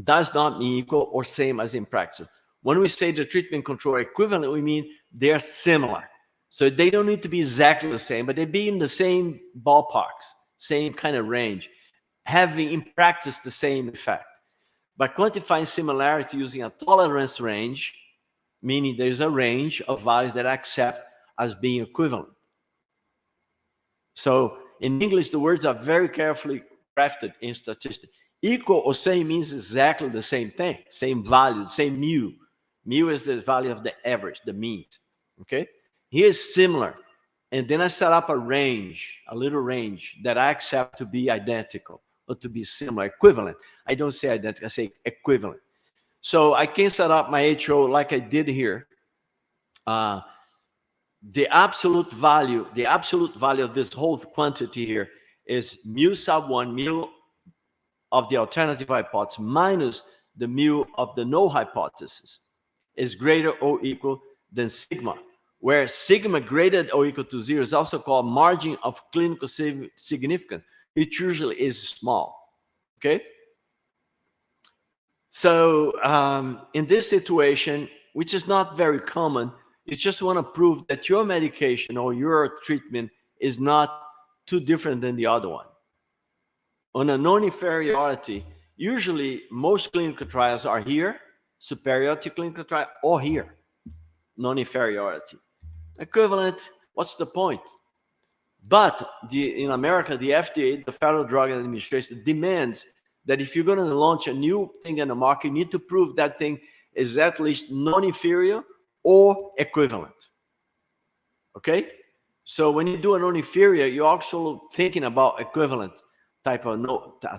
[SPEAKER 1] Does not mean equal or same as in practice. When we say the treatment control equivalent, we mean they're similar. So they don't need to be exactly the same, but they be in the same ballparks, same kind of range, having in practice the same effect. By quantifying similarity using a tolerance range, meaning there's a range of values that I accept as being equivalent. So in English, the words are very carefully crafted in statistics. Equal or same means exactly the same thing, same value, same mu. Mu is the value of the average, the mean. Okay? Here's similar. And then I set up a range, a little range that I accept to be identical or to be similar, equivalent. I don't say identical, I say equivalent. So I can set up my HO like I did here. The absolute value of this whole quantity here is mu sub 1, mu of the alternative hypothesis minus the mu of the null hypothesis is greater or equal than sigma, where sigma greater or equal to 0 is also called margin of clinical significance. It usually is small, okay? So in this situation, which is not very common, you just want to prove that your medication or your treatment is not too different than the other one. On a non-inferiority, usually most clinical trials are here, superiority clinical trial, or here, non-inferiority. Equivalent, what's the point? But in America, the FDA, the Federal Drug Administration, demands that if you're going to launch a new thing in the market, you need to prove that thing is at least non-inferior or equivalent. Okay? So when you do a non-inferior, you're also thinking about equivalent type of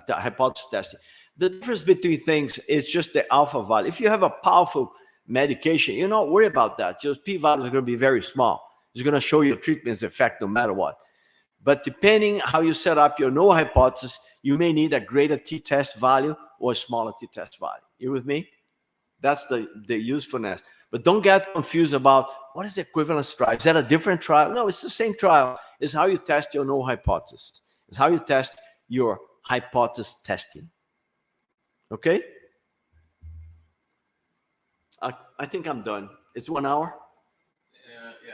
[SPEAKER 1] hypothesis testing. The difference between things is just the alpha value. If you have a powerful medication, you're not worried about that. Your p-values are going to be very small. It's going to show your treatment's effect no matter what. But depending how you set up your null hypothesis, you may need a greater t-test value or a smaller t-test value. You with me? That's the usefulness. But don't get confused about what is equivalence trial. Is that a different trial? No, it's the same trial. It's how you test your null hypothesis. It's how you test your hypothesis testing. Okay? I think I'm done. It's 1 hour?
[SPEAKER 2] Yeah.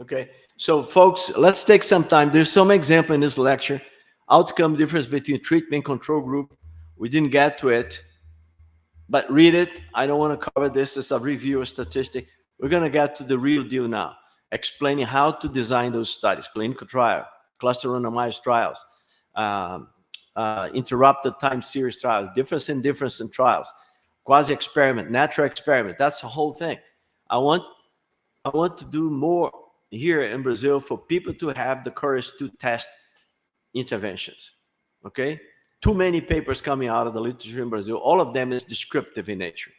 [SPEAKER 1] Okay. So, folks, let's take some time. There's some example in this lecture. Outcome difference between treatment control group. We didn't get to it, but read it. I don't want to cover this as a review of statistic. We're going to get to the real deal now, explaining how to design those studies, clinical trial, cluster randomized trials, interrupted time series trials, difference in trials, quasi-experiment, natural experiment. That's the whole thing. I want to do more here in Brazil for people to have the courage to test interventions. Okay? Too many papers coming out of the literature in Brazil. All of them is descriptive in nature.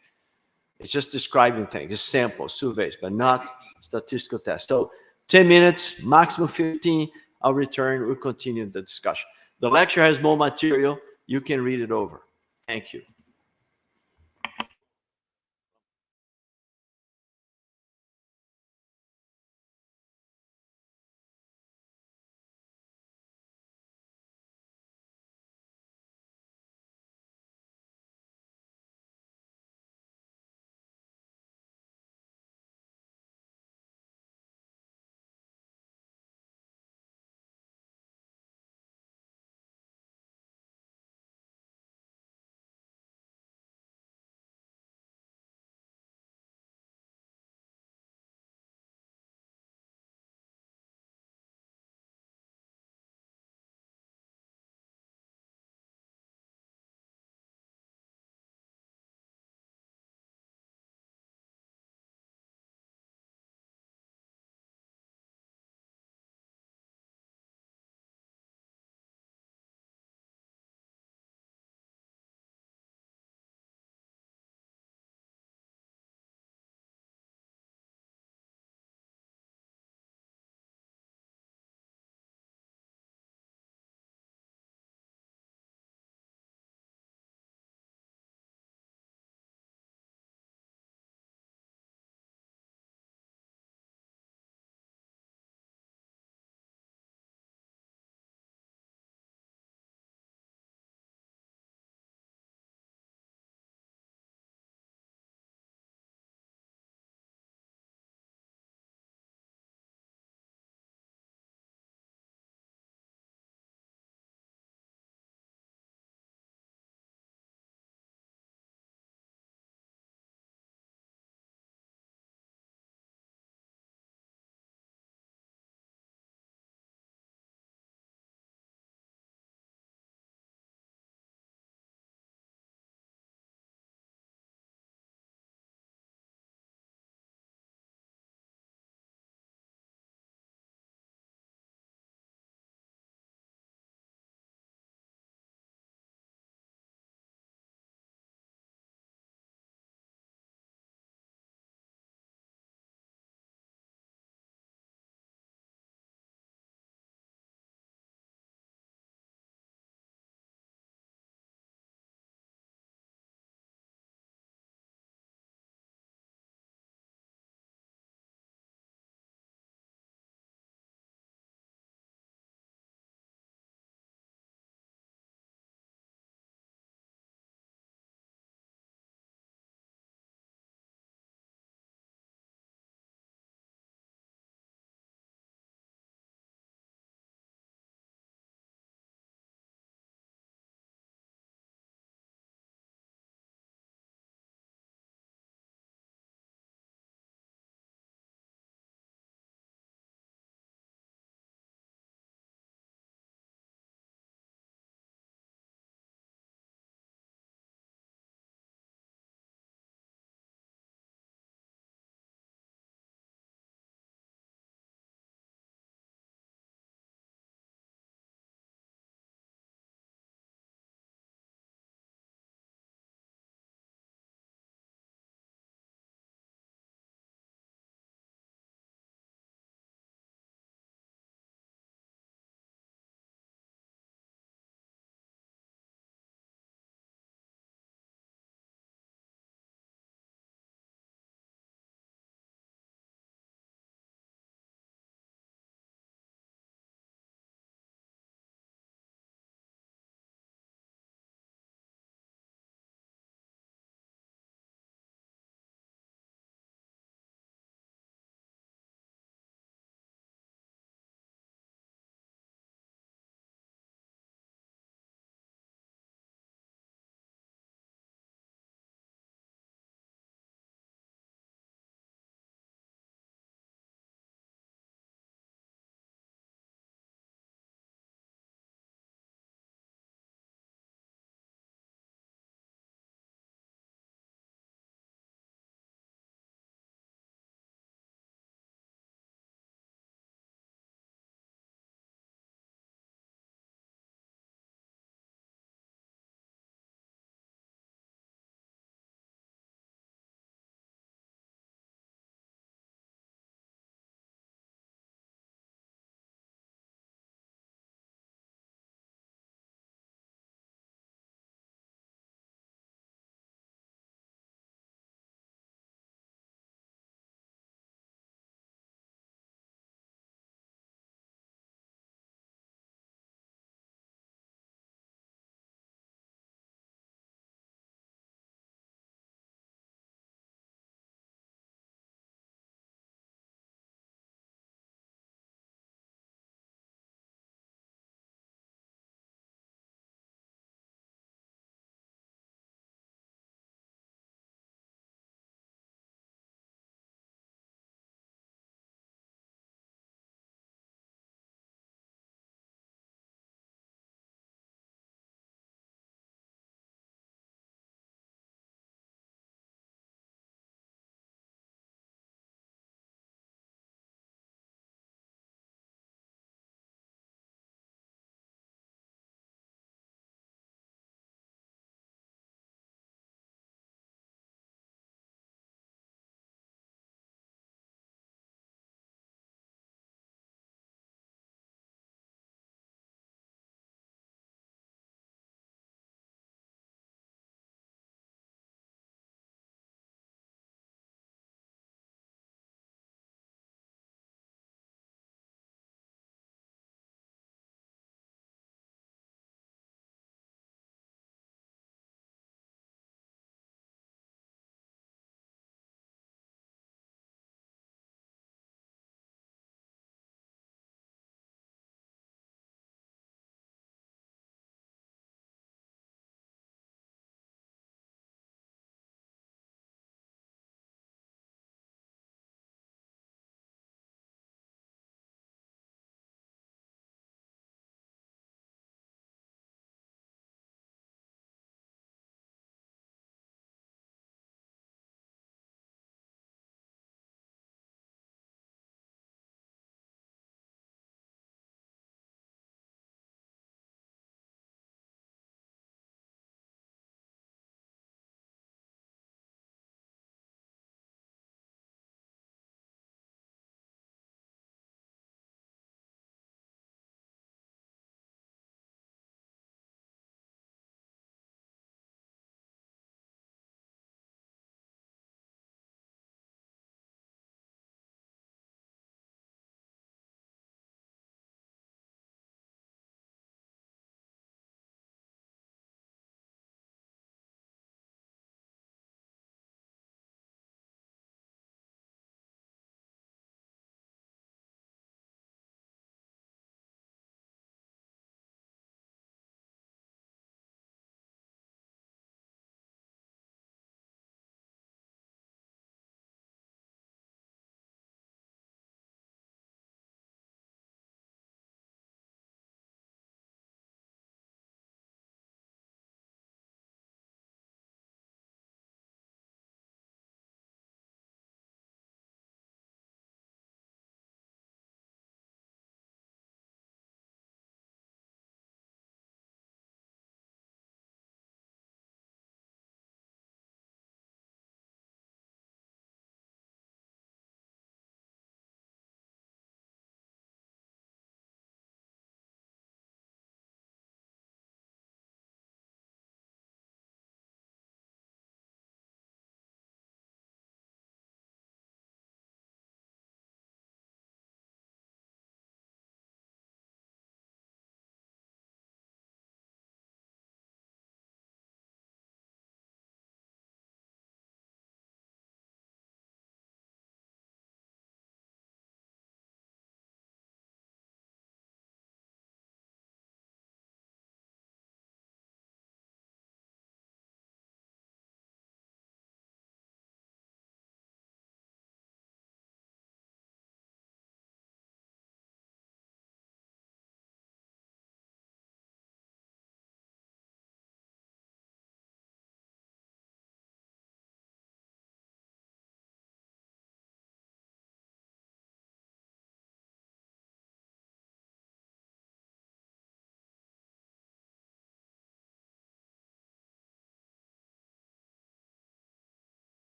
[SPEAKER 1] It's just describing things. It's samples, surveys, but not statistical tests. So 10 minutes, maximum 15. I'll return. We'll continue the discussion. The lecture has more material. You can read it over. Thank you.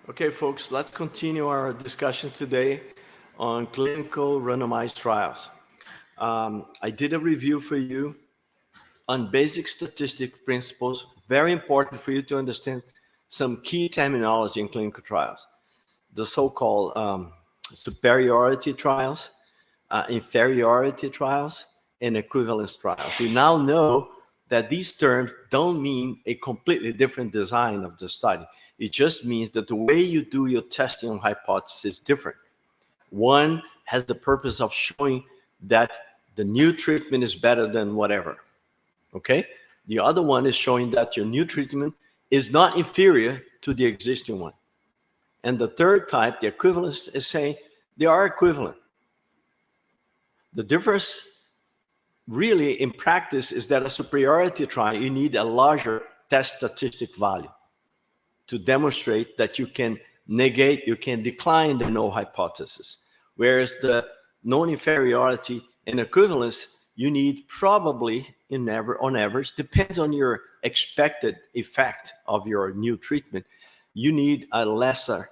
[SPEAKER 1] Okay, folks, let's continue our discussion today on clinical randomized trials. I did a review for you on basic statistic principles, very important for you to understand some key terminology in clinical trials. The so-called superiority trials, inferiority trials, and equivalence trials. You now know that these terms don't mean a completely different design of the study. It just means that the way you do your testing on hypothesis is different. One has the purpose of showing that the new treatment is better than whatever, okay? The other one is showing that your new treatment is not inferior to the existing one. And the third type, the equivalence, is saying they are equivalent. The difference really in practice is that a superiority trial, you need a larger test statistic value to demonstrate that you can negate, you can decline the null hypothesis. Whereas the non-inferiority and equivalence, you need probably on average, depends on your expected effect of your new treatment, you need a lesser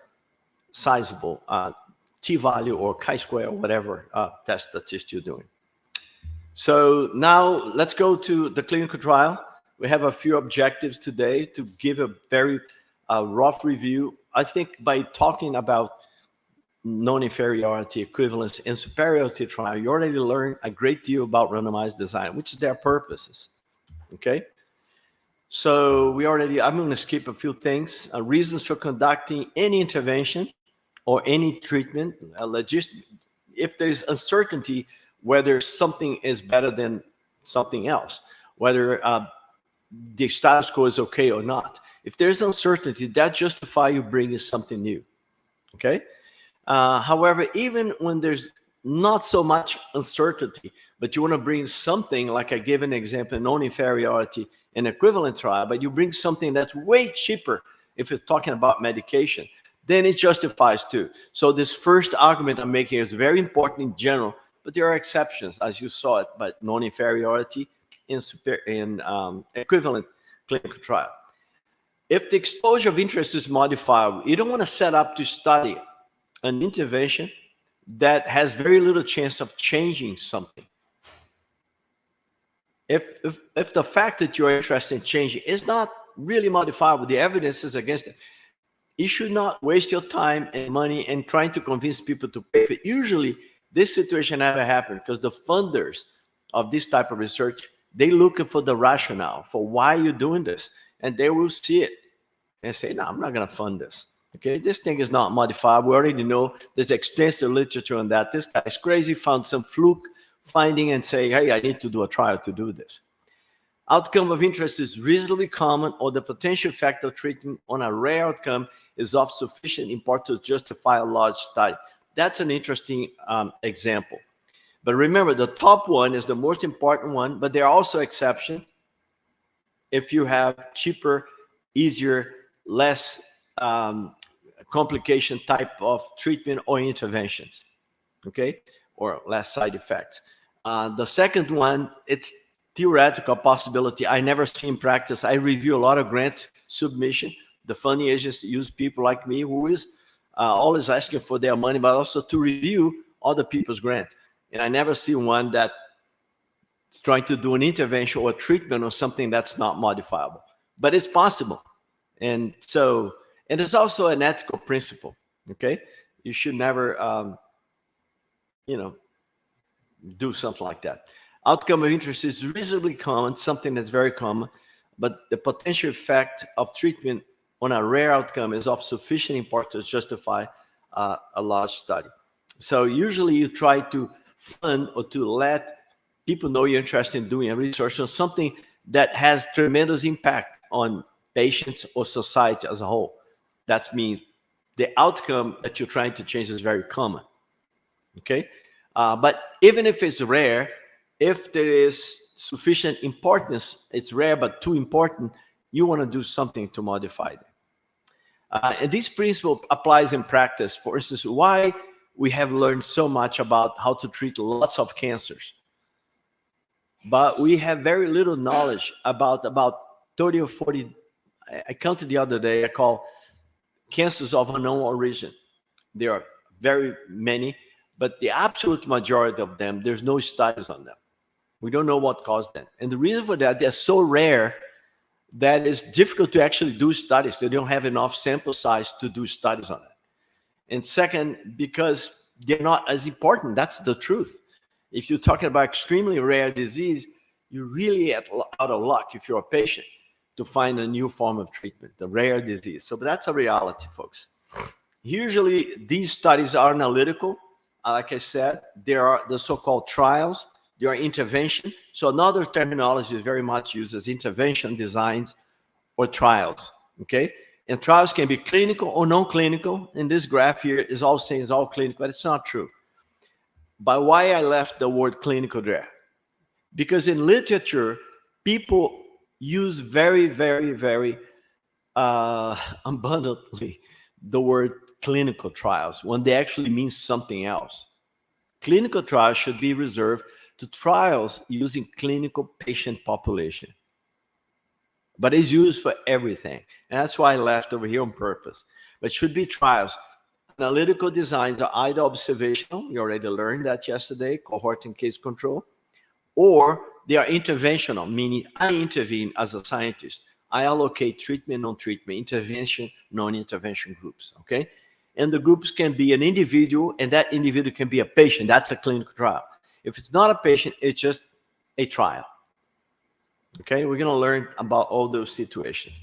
[SPEAKER 1] sizable t-value or chi-square or whatever test statistic you're doing. So now let's go to the clinical trial. We have a few objectives today to give a very rough review. I think by talking about non-inferiority, equivalence, and superiority trial, you already learned a great deal about randomized design, which is their purposes, okay? So I'm going to skip a few things. Reasons for conducting any intervention or any treatment, if there's uncertainty whether something is better than something else, whether the status quo is okay or not. If there's uncertainty, that justifies you bringing something new, okay? However, even when there's not so much uncertainty, but you want to bring something, like I gave an example, non-inferiority and equivalent trial, but you bring something that's way cheaper if you're talking about medication, then it justifies too. So this first argument I'm making is very important in general, but there are exceptions, as you saw it, but non-inferiority in equivalent clinical trial. If the exposure of interest is modifiable, you don't want to set up to study an intervention that has very little chance of changing something. If the fact that you're interested in changing is not really modifiable, the evidence is against it, you should not waste your time and money and trying to convince people to pay for it. Usually, this situation never happens because the funders of this type of research, they look for the rationale for why you're doing this, and they will see it and say, no, I'm not going to fund this. Okay, this thing is not modifiable. We already know there's extensive literature on that. This guy's crazy, found some fluke finding and say, hey, I need to do a trial to do this. Outcome of interest is reasonably common, or the potential effect of treatment on a rare outcome is of sufficient importance to justify a large study. That's an interesting example. But remember, the top one is the most important one, but there are also exceptions if you have cheaper, easier, less complication type of treatment or interventions, okay, or less side effects. The second one, it's theoretical possibility. I never see in practice. I review a lot of grant submission. The funding agents use people like me who is always asking for their money, but also to review other people's grant. And I never see one that's trying to do an intervention or treatment or something that's not modifiable. But it's possible. And so, and it's also an ethical principle, okay? You should never, do something like that. Outcome of interest is reasonably common, something that's very common, but the potential effect of treatment on a rare outcome is of sufficient importance to justify a large study. So usually you try to fund or to let people know you're interested in doing a research on something that has tremendous impact on patients or society as a whole. That means the outcome that you're trying to change is very common, okay? But even if it's rare, if there is sufficient importance, it's rare but too important, you want to do something to modify it. And this principle applies in practice. For instance, why we have learned so much about how to treat lots of cancers, but we have very little knowledge about 30 or 40, I counted the other day, I call cancers of unknown origin. There are very many, but the absolute majority of them, there's no studies on them. We don't know what caused them. And the reason for that, they're so rare that it's difficult to actually do studies. They don't have enough sample size to do studies on it. And second, because they're not as important. That's the truth. If you're talking about extremely rare disease, you're really out of luck if you're a patient to find a new form of treatment, the rare disease. So that's a reality, folks. Usually, these studies are analytical. Like I said, there are the so-called trials. There are intervention. So another terminology is very much used as intervention designs or trials, okay? And trials can be clinical or non-clinical. And this graph here is all saying it's all clinical, but it's not true. But why I left the word clinical there? Because in literature, people use very, very, very abundantly the word clinical trials when they actually mean something else. Clinical trials should be reserved to trials using clinical patient population. But it's used for everything. And that's why I left over here on purpose. But it should be trials. Analytical designs are either observational, you already learned that yesterday, cohort and case control, or they are interventional, meaning I intervene as a scientist. I allocate treatment, non-treatment, intervention, non-intervention groups, okay? And the groups can be an individual, and that individual can be a patient. That's a clinical trial. If it's not a patient, it's just a trial. Okay, we're gonna learn about all those situations.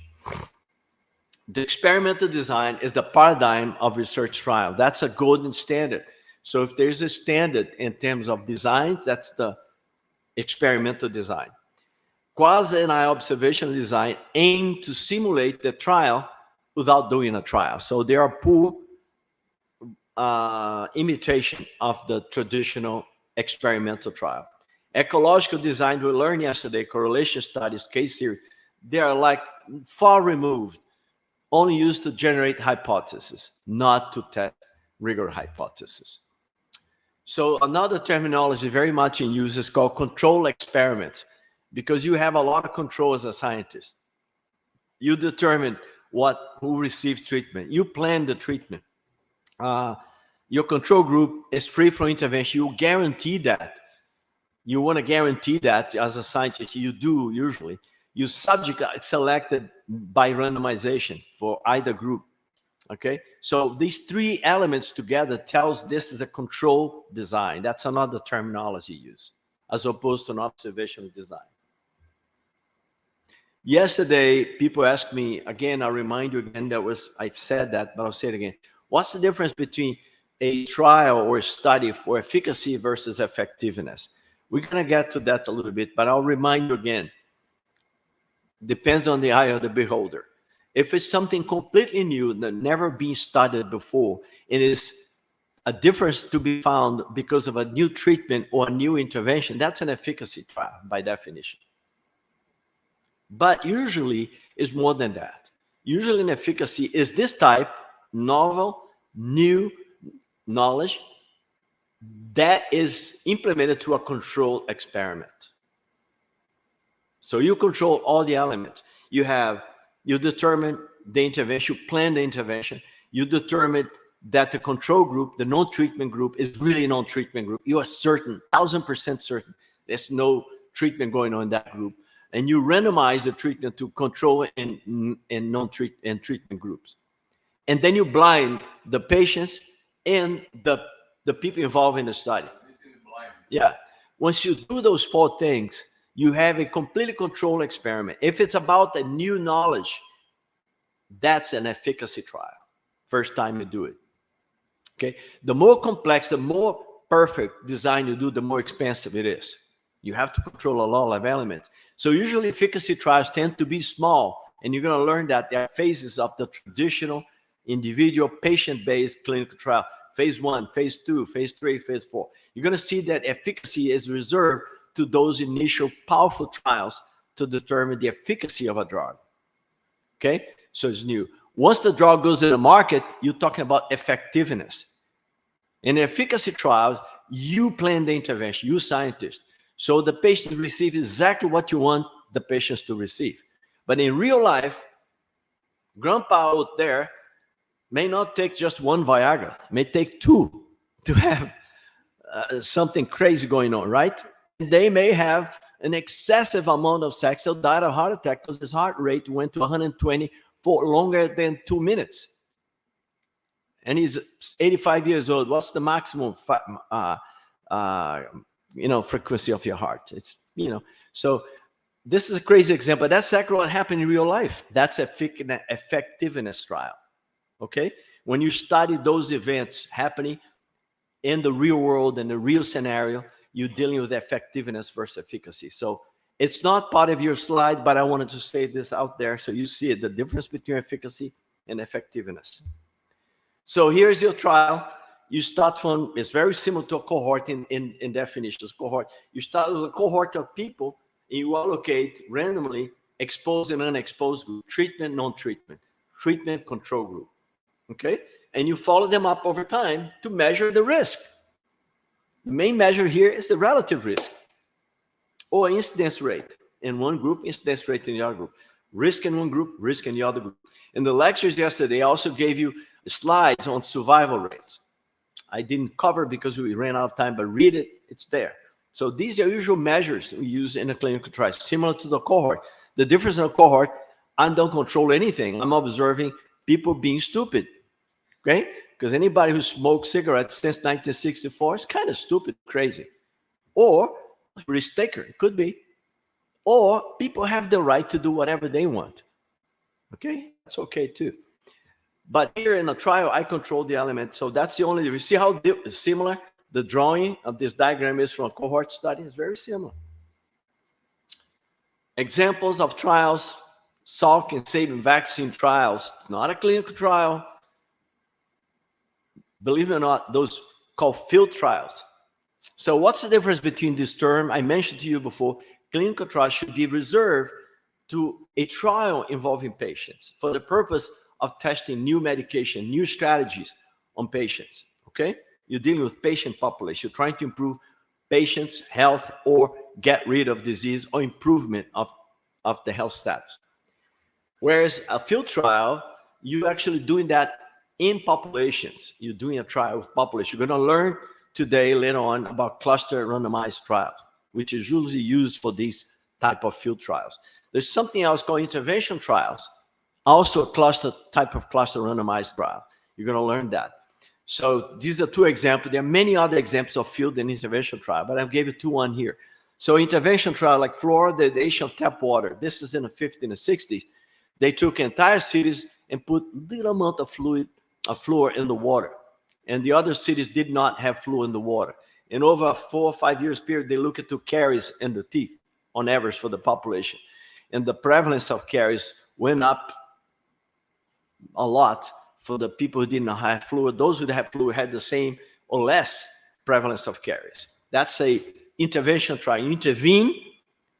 [SPEAKER 1] The experimental design is the paradigm of research trial. That's a golden standard. So if there's a standard in terms of designs, that's the experimental design. Quasi and observational design aim to simulate the trial without doing a trial. So they are poor imitation of the traditional experimental trial. Ecological design, we learned yesterday, correlation studies, case series, they are like far removed, only used to generate hypotheses, not to test rigor hypotheses. So another terminology very much in use is called control experiments, because you have a lot of control as a scientist. You determine who receives treatment. You plan the treatment. Your control group is free from intervention. You guarantee that. You want to guarantee that as a scientist. You do usually. You subject selected by randomization for either group. Okay, so these three elements together tells this is a control design. That's another terminology used, as opposed to an observational design. Yesterday, people asked me, again, I'll remind you again, I've said that, but I'll say it again. What's the difference between a trial or a study for efficacy versus effectiveness? We're going to get to that a little bit, but I'll remind you again. Depends on the eye of the beholder. If it's something completely new that never been studied before, it is a difference to be found because of a new treatment or a new intervention, that's an efficacy trial by definition. But usually it's more than that. Usually an efficacy is this type, novel, new knowledge that is implemented through a control experiment. So you control all the elements. You determine the intervention, you plan the intervention, you determine that the control group, the non-treatment group, is really a non-treatment group. You are certain, 1000% certain, there's no treatment going on in that group. And you randomize the treatment to control and non-treatment treatment groups. And then you blind the patients and the people involved in the study. Yeah. Once you do those four things, you have a completely controlled experiment. If it's about the new knowledge, that's an efficacy trial. First time you do it. Okay. The more complex, the more perfect design you do, the more expensive it is. You have to control a lot of elements. So usually efficacy trials tend to be small, and you're going to learn that there are phases of the traditional individual patient-based clinical trial. Phase 1, phase 2, phase 3, phase 4. You're going to see that efficacy is reserved to those initial powerful trials to determine the efficacy of a drug. Okay? So it's new. Once the drug goes in the market, you're talking about effectiveness. In efficacy trials, you plan the intervention, you scientists. So the patient receives exactly what you want the patients to receive. But in real life, grandpa out there may not take just one Viagra, may take two to have something crazy going on, right? They may have an excessive amount of sex. They'll die of heart attack because his heart rate went to 120 for longer than 2 minutes. And he's 85 years old. What's the maximum frequency of your heart? It's, so this is a crazy example. That's exactly what happened in real life. That's effectiveness trial. Okay? When you study those events happening in the real world, in the real scenario, you're dealing with effectiveness versus efficacy. So it's not part of your slide, but I wanted to say this out there so you see it, the difference between efficacy and effectiveness. So here's your trial. You start from, it's very similar to a cohort in definitions. Cohort. You start with a cohort of people, and you allocate randomly exposed and unexposed group, treatment, non-treatment, treatment, control group. Okay? And you follow them up over time to measure the risk. The main measure here is the relative risk or incidence rate in one group, incidence rate in the other group. Risk in one group, risk in the other group. In the lectures yesterday, I also gave you slides on survival rates. I didn't cover because we ran out of time, but read it, it's there. So these are usual measures we use in a clinical trial, similar to the cohort. The difference in a cohort, I don't control anything. I'm observing people being stupid, okay? Because anybody who smoked cigarettes since 1964 is kind of stupid, crazy. Or risk taker, it could be. Or people have the right to do whatever they want. Okay, that's okay too. But here in a trial, I control the element. So that's the only, you see how similar the drawing of this diagram is from a cohort study? It's very similar. Examples of trials, Salk and Sabin vaccine trials. It's not a clinical trial. Believe it or not, those called field trials. So what's the difference between this term? I mentioned to you before, clinical trials should be reserved to a trial involving patients for the purpose of testing new medication, new strategies on patients, okay? You're dealing with patient population. You're trying to improve patients' health or get rid of disease or improvement of the health status. Whereas a field trial, you're actually doing that in populations. You're doing a trial with population. You're going to learn today, later on, about cluster randomized trials, which is usually used for these type of field trials. There's something else called intervention trials, also a type of cluster randomized trial. You're going to learn that. So these are two examples. There are many other examples of field and intervention trial, but I gave you one here. So intervention trial, like fluoridation of tap water. This is in the 50s and 60s. They took entire cities and put little amount of fluor in the water. And the other cities did not have fluor in the water. And over a 4 or 5 years period, they look at the caries in the teeth on average for the population. And the prevalence of caries went up a lot for the people who didn't have fluor. Those who had fluor had the same or less prevalence of caries. That's a intervention trial. You intervene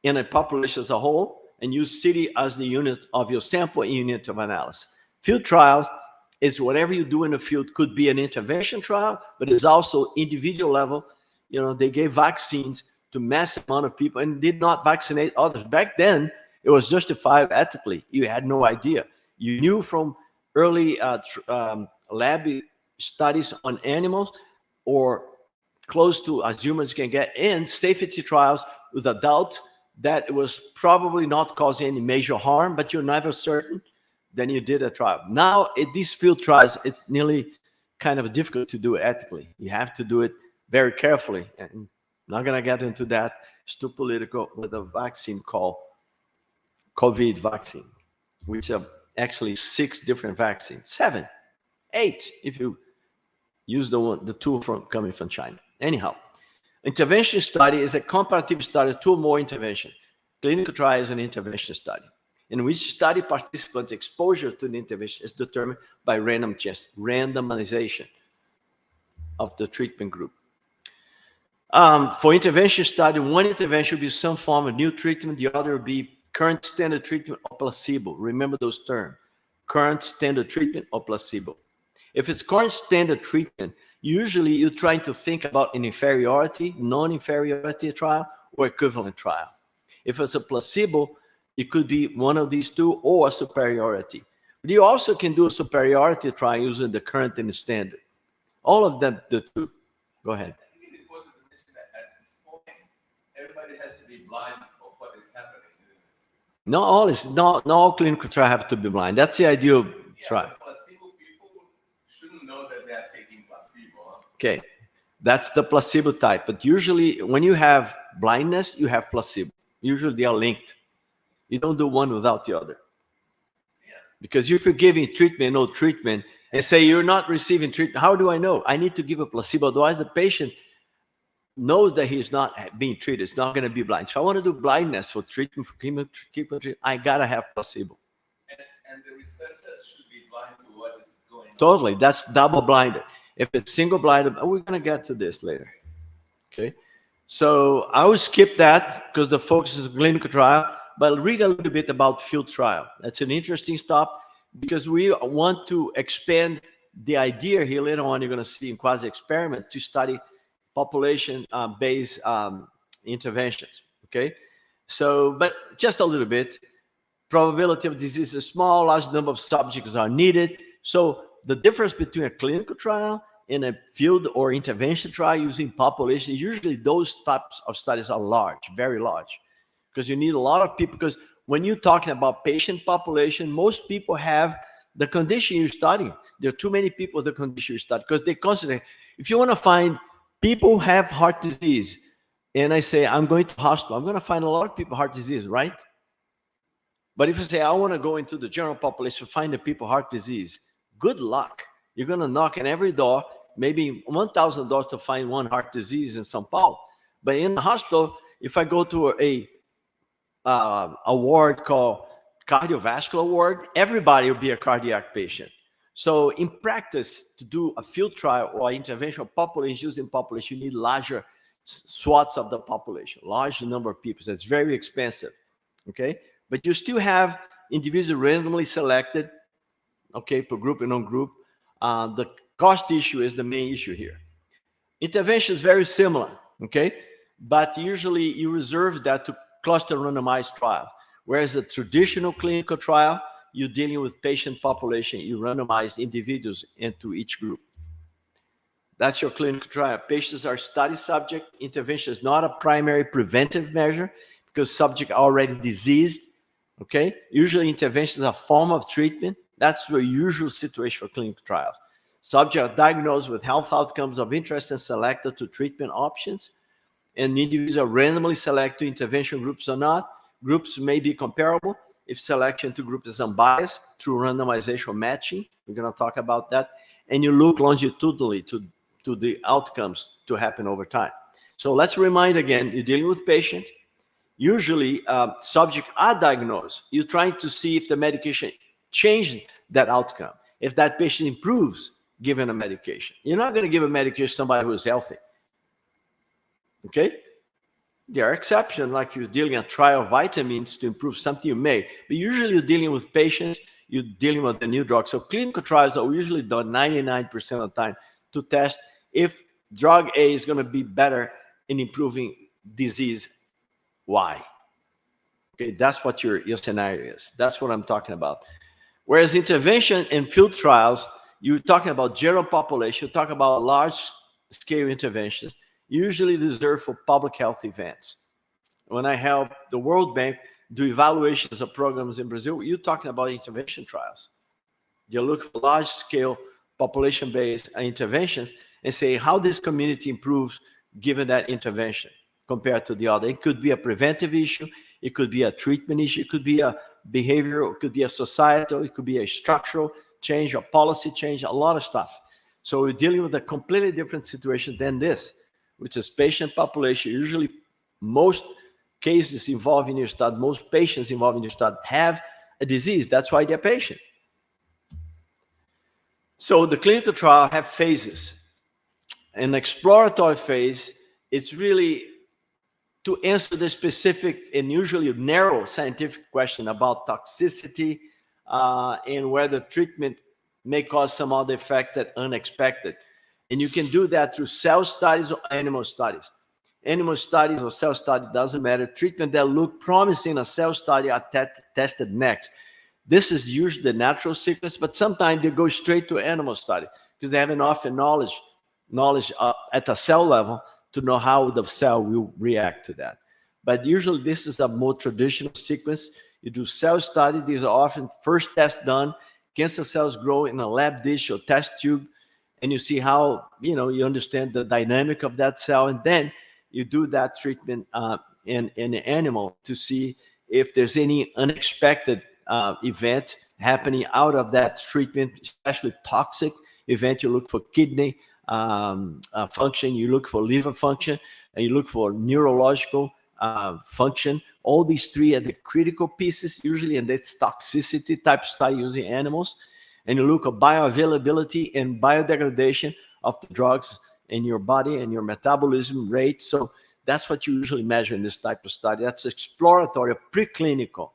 [SPEAKER 1] in a population as a whole and use city as the unit of your sample and unit of analysis. Field trials is whatever you do in the field. Could be an intervention trial, but it's also individual level. You know, they gave vaccines to massive amount of people and did not vaccinate others. Back then, it was justified ethically. You had no idea. You knew from early lab studies on animals or close to as humans can get in safety trials with adults that it was probably not causing any major harm, but you're never certain. Then you did a trial. Now, at these field trials, it's nearly kind of difficult to do it ethically. You have to do it very carefully. And I'm not going to get into that. It's too political with a vaccine called COVID vaccine, which are actually 6 different vaccines. 7, 8, if you use the two coming from China. Anyhow, intervention study is a comparative study, 2 or more intervention. Clinical trial is an intervention study, in which study participants' exposure to the intervention is determined by randomization of the treatment group. For intervention study, one intervention will be some form of new treatment, the other will be current standard treatment or placebo. Remember those terms, current standard treatment or placebo. If it's current standard treatment, usually you're trying to think about an inferiority, non-inferiority trial, or equivalent trial. If it's a placebo, it could be one of these two or a superiority. You also can do a superiority trial using the current and the standard. All of them, the two. Go ahead.
[SPEAKER 2] I think it's important to mention that at this point, everybody has to be blind of what is happening.
[SPEAKER 1] Not all clinical trial have to be blind. That's the ideal trial.
[SPEAKER 2] Placebo people shouldn't know that they are taking placebo. Huh?
[SPEAKER 1] Okay, that's the placebo type. But usually, when you have blindness, you have placebo. Usually, they are linked. You don't do one without the other.
[SPEAKER 2] Yeah.
[SPEAKER 1] Because if you're giving treatment, no treatment, and say you're not receiving treatment, how do I know? I need to give a placebo. Otherwise, the patient knows that he's not being treated. It's not going to be blind. If I want to do blindness for treatment, for chemo treatment, I got to have placebo.
[SPEAKER 2] And the researchers should be blind to what is going on.
[SPEAKER 1] Totally. That's double blinded. If it's single blinded, we're going to get to this later. Okay. So I will skip that because the focus is clinical trial, but I'll read a little bit about field trial. That's an interesting stop because we want to expand the idea here. Later on, you're going to see in quasi-experiment to study population-based interventions. Okay. So, but just a little bit. Probability of disease is small, large number of subjects are needed. So the difference between a clinical trial and a field or intervention trial using population, usually those types of studies are large, very large, because you need a lot of people. Because when you're talking about patient population, most people have the condition you're studying. There are too many people with the condition you study because they constantly, if you want to find people who have heart disease, and I say, I'm going to hospital, I'm going to find a lot of people with heart disease, right? But if you say, I want to go into the general population, find the people with heart disease, good luck. You're going to knock on every door, maybe 1,000 doors to find one heart disease in São Paulo. But in the hospital, if I go to a ward called cardiovascular ward, everybody will be a cardiac patient. So in practice, to do a field trial or intervention of population using population, you need larger swaths of the population, large number of people. So it's very expensive, okay? But you still have individuals randomly selected, okay, per group and non-group. The cost issue is the main issue here. Intervention is very similar, okay? But usually you reserve that to cluster randomized trials. Whereas a traditional clinical trial, you're dealing with patient population. You randomize individuals into each group. That's your clinical trial. Patients are study subject. Intervention is not a primary preventive measure because subject are already diseased, okay? Usually intervention is a form of treatment. That's the usual situation for clinical trials. Subjects are diagnosed with health outcomes of interest and selected to treatment options. And individuals are randomly selected to intervention groups or not. Groups may be comparable if selection to groups is unbiased through randomization matching. We're going to talk about that. And you look longitudinally to the outcomes to happen over time. So let's remind again, you're dealing with patients. Usually, subjects are diagnosed. You're trying to see if the medication changed that outcome, if that patient improves given a medication. You're not going to give a medication to somebody who is healthy. Okay? There are exceptions, like you're dealing a trial of vitamins to improve something you may. But usually you're dealing with patients, you're dealing with a new drug. So clinical trials are usually done 99% of the time to test if drug A is going to be better in improving disease Y. Okay, that's what your scenario is. That's what I'm talking about. Whereas intervention and field trials, you're talking about general population, you're talking about large-scale interventions, usually reserved for public health events. When I help the World Bank do evaluations of programs in Brazil, you're talking about intervention trials. You look for large-scale population-based interventions and say how this community improves given that intervention compared to the other. It could be a preventive issue, it could be a treatment issue, it could be a behavioral, it could be a societal, it could be a structural change, a policy change, a lot of stuff. So we're dealing with a completely different situation than this, which is patient population. Usually most cases involved in your study, most patients involved in your study have a disease. That's why they're patient. So the clinical trial have phases. An exploratory phase, it's really to answer the specific and usually narrow scientific question about toxicity and whether treatment may cause some other effect that unexpected. And you can do that through cell studies or animal studies. Animal studies or cell study doesn't matter. Treatment that look promising in a cell study are tested next. This is usually the natural sequence, but sometimes they go straight to animal study because they have enough knowledge at a cell level to know how the cell will react to that. But usually this is a more traditional sequence. You do cell study. These are often first tests done. Cancer cells grow in a lab dish or test tube, and you see how, you understand the dynamic of that cell, and then you do that treatment in an animal to see if there's any unexpected event happening out of that treatment, especially toxic event. You look for kidney function, you look for liver function, and you look for neurological function. All these three are the critical pieces, usually, and that's toxicity type study using animals. And you look at bioavailability and biodegradation of the drugs in your body and your metabolism rate. So that's what you usually measure in this type of study. That's exploratory, preclinical,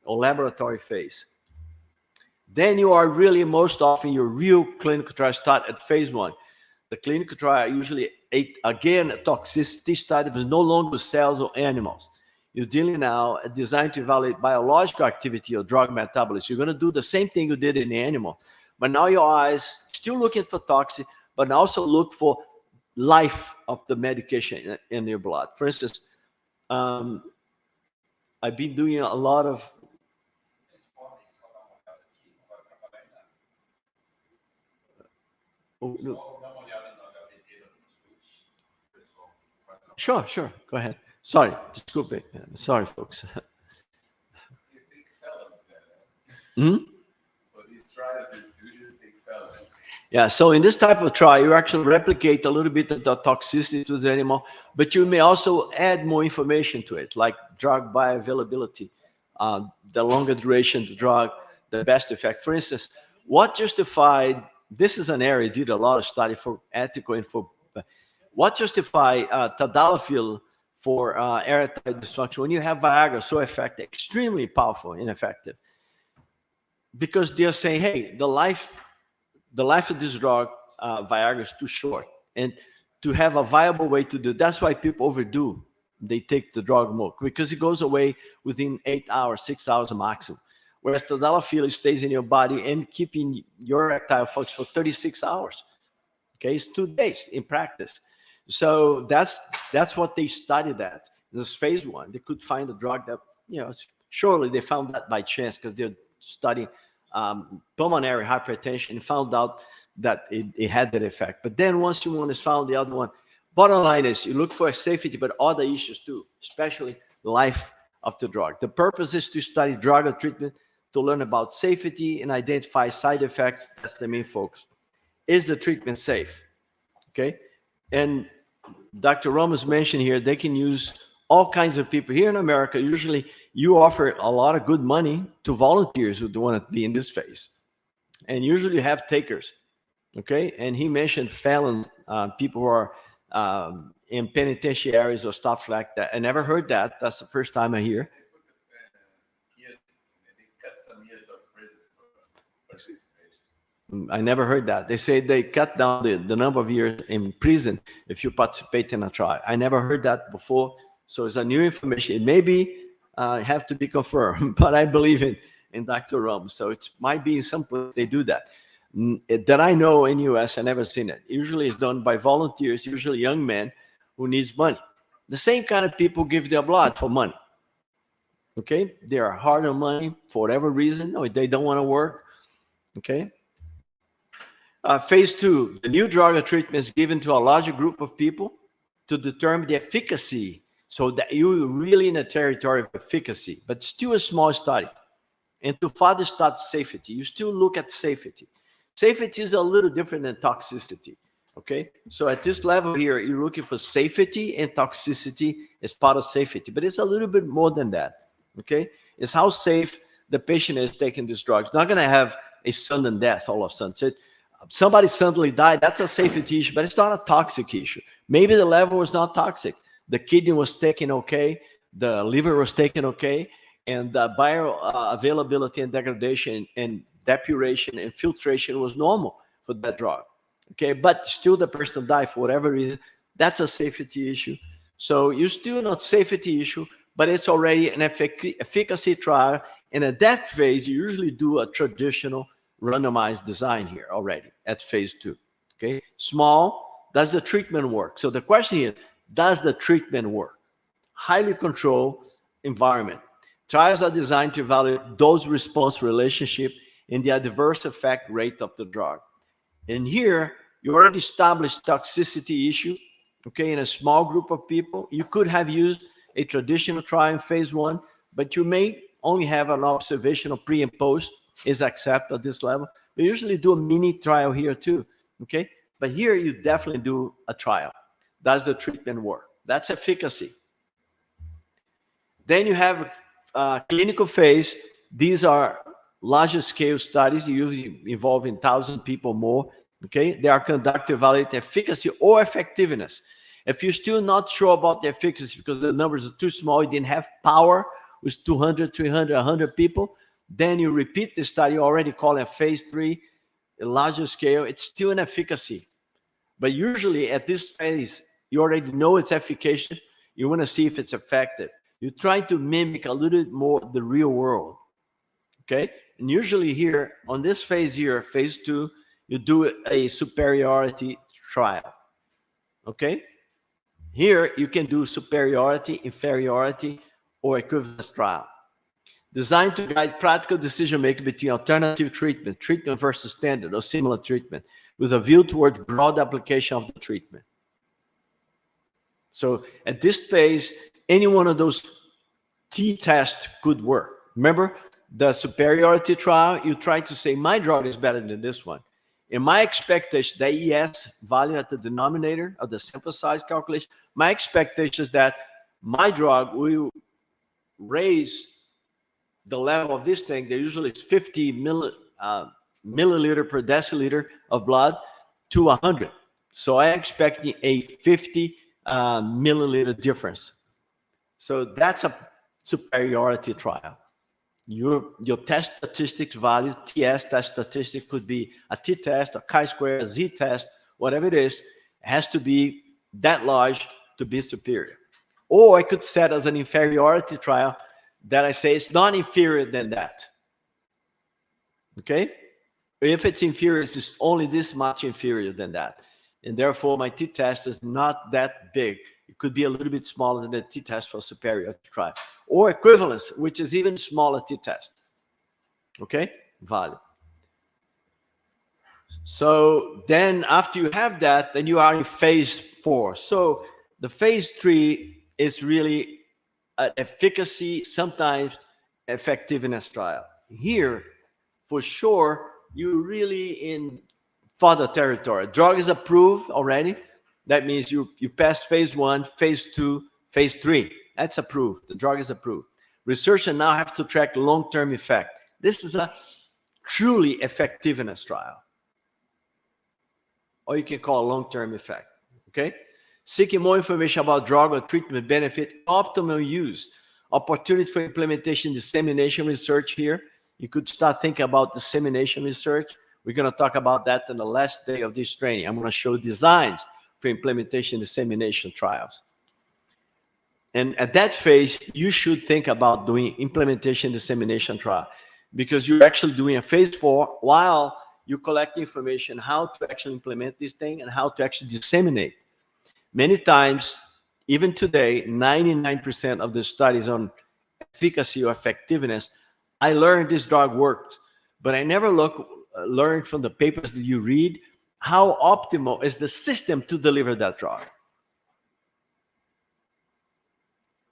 [SPEAKER 1] or laboratory phase. Then you are really, most often, your real clinical trial start at phase 1. The clinical trial usually, again, a toxicity study, but no longer with cells or animals. You're dealing now designed to evaluate biological activity or drug metabolism. You're going to do the same thing you did in the animal, but now your eyes still looking for toxic, but also look for life of the medication in your blood. For instance, I've been doing a lot of. Oh, no. Sure. Go ahead. Sorry, desculpe. Sorry, folks.
[SPEAKER 2] But these trials usually take felons.
[SPEAKER 1] Yeah, so in this type of trial, you actually replicate a little bit of the toxicity to the animal, but you may also add more information to it, like drug bioavailability, the longer duration of the drug, the best effect. For instance, what justified, this is an area, did a lot of study for ethical and for, what justified tadalafil for erectile dysfunction when you have Viagra so effective, extremely powerful and effective? Because they're saying, hey, the life of this drug, Viagra, is too short. And to have a viable way to do, that's why people overdo. They take the drug more because it goes away within 8 hours, 6 hours maximum. Whereas tadalafil stays in your body and keeping your erectile function for 36 hours. Okay, it's 2 days in practice. So that's what they studied at. This phase 1, they could find a drug that, surely they found that by chance because they're studying pulmonary hypertension and found out that it had that effect. But then once one is found, the other one, bottom line is you look for safety, but other issues too, especially life of the drug. The purpose is to study drug or treatment to learn about safety and identify side effects. That's the main focus. Is the treatment safe? Okay. And Dr. Ramos mentioned here, they can use all kinds of people. Here in America, usually you offer a lot of good money to volunteers who don't want to be in this phase. And usually you have takers. Okay. And he mentioned felons, people who are in penitentiaries or stuff like that. I never heard that. That's the first time I hear.
[SPEAKER 2] They cut some years of prison for participation.
[SPEAKER 1] I never heard that. They say they cut down the number of years in prison if you participate in a trial. I never heard that before. So it's a new information. It may have to be confirmed, but I believe in Dr. Ramos. So it might be in some place they do that. That I know in US, I never seen it. Usually it's done by volunteers, usually young men who needs money. The same kind of people give their blood for money. Okay? They are hard on money for whatever reason, or they don't want to work. Okay? Phase 2, the new drug or treatment is given to a larger group of people to determine the efficacy, so that you're really in a territory of efficacy, but still a small study. And to further start safety, you still look at safety. Safety is a little different than toxicity, okay? So at this level here, you're looking for safety, and toxicity is part of safety, but it's a little bit more than that, okay? It's how safe the patient is taking this drug. It's not gonna have a sudden death all of a sudden. So somebody suddenly died, that's a safety issue, but it's not a toxic issue. Maybe the level was not toxic. The kidney was taken okay, the liver was taken okay, and the bioavailability and degradation and depuration and filtration was normal for that drug. Okay, but still the person died for whatever reason. That's a safety issue. So you're still not safety issue, but it's already an efficacy trial And at that phase, you usually do a traditional randomized design here already at phase 2. Okay, small, does the treatment work? So the question is, does the treatment work? Highly controlled environment. Trials are designed to evaluate dose-response relationship and the adverse effect rate of the drug. And here, you already established toxicity issue, okay, in a small group of people. You could have used a traditional trial in phase 1, but you may only have an observational pre and post is accepted at this level. We usually do a mini trial here too, okay? But here you definitely do a trial. Does the treatment work? That's efficacy. Then you have clinical phase. These are larger scale studies, usually involving 1,000 people more, okay? They are conducted to evaluate efficacy or effectiveness. If you're still not sure about the efficacy because the numbers are too small, you didn't have power with 200, 300, 100 people, then you repeat the study, already call it phase 3, a larger scale. It's still an efficacy. But usually at this phase, you already know it's efficacious. You want to see if it's effective. You try to mimic a little bit more the real world, okay? And usually here, on this phase here, phase 2, you do a superiority trial, okay? Here, you can do superiority, inferiority, or equivalence trial. Designed to guide practical decision-making between alternative treatment, treatment versus standard or similar treatment, with a view towards broad application of the treatment. So at this phase, any one of those t-tests could work. Remember, the superiority trial, you try to say, my drug is better than this one. In my expectation, the ES value at the denominator of the sample size calculation, my expectation is that my drug will raise the level of this thing. That usually is 50 milliliter per deciliter of blood to 100. So I'm expecting a 50 milliliter difference. So that's a superiority trial. Your test statistics value, TS test statistic, could be a t-test, a chi-square, a z-test, whatever it is, has to be that large to be superior. Or I could set as an inferiority trial that I say it's not inferior than that. Okay? If it's inferior, it's only this much inferior than that. And therefore, my t-test is not that big. It could be a little bit smaller than the t-test for superiority trial. Or equivalence, which is even smaller t-test. Okay? Value. So then after you have that, then you are in phase 4. So the phase 3 is really an efficacy, sometimes effectiveness trial. Here, for sure, you're really in further territory. Drug is approved already. That means you pass phase 1, phase 2, phase 3. That's approved. The drug is approved. Researchers now have to track long-term effect. This is a truly effectiveness trial. Or you can call it long-term effect. Okay? Seeking more information about drug or treatment benefit, optimal use, opportunity for implementation, dissemination research here. You could start thinking about dissemination research. We're going to talk about that in the last day of this training. I'm going to show designs for implementation dissemination trials. And at that phase, you should think about doing implementation dissemination trial because you're actually doing a phase 4 while you collect information how to actually implement this thing and how to actually disseminate. Many times, even today, 99% of the studies on efficacy or effectiveness, I learned this drug works, but I never learned from the papers that you read how optimal is the system to deliver that drug.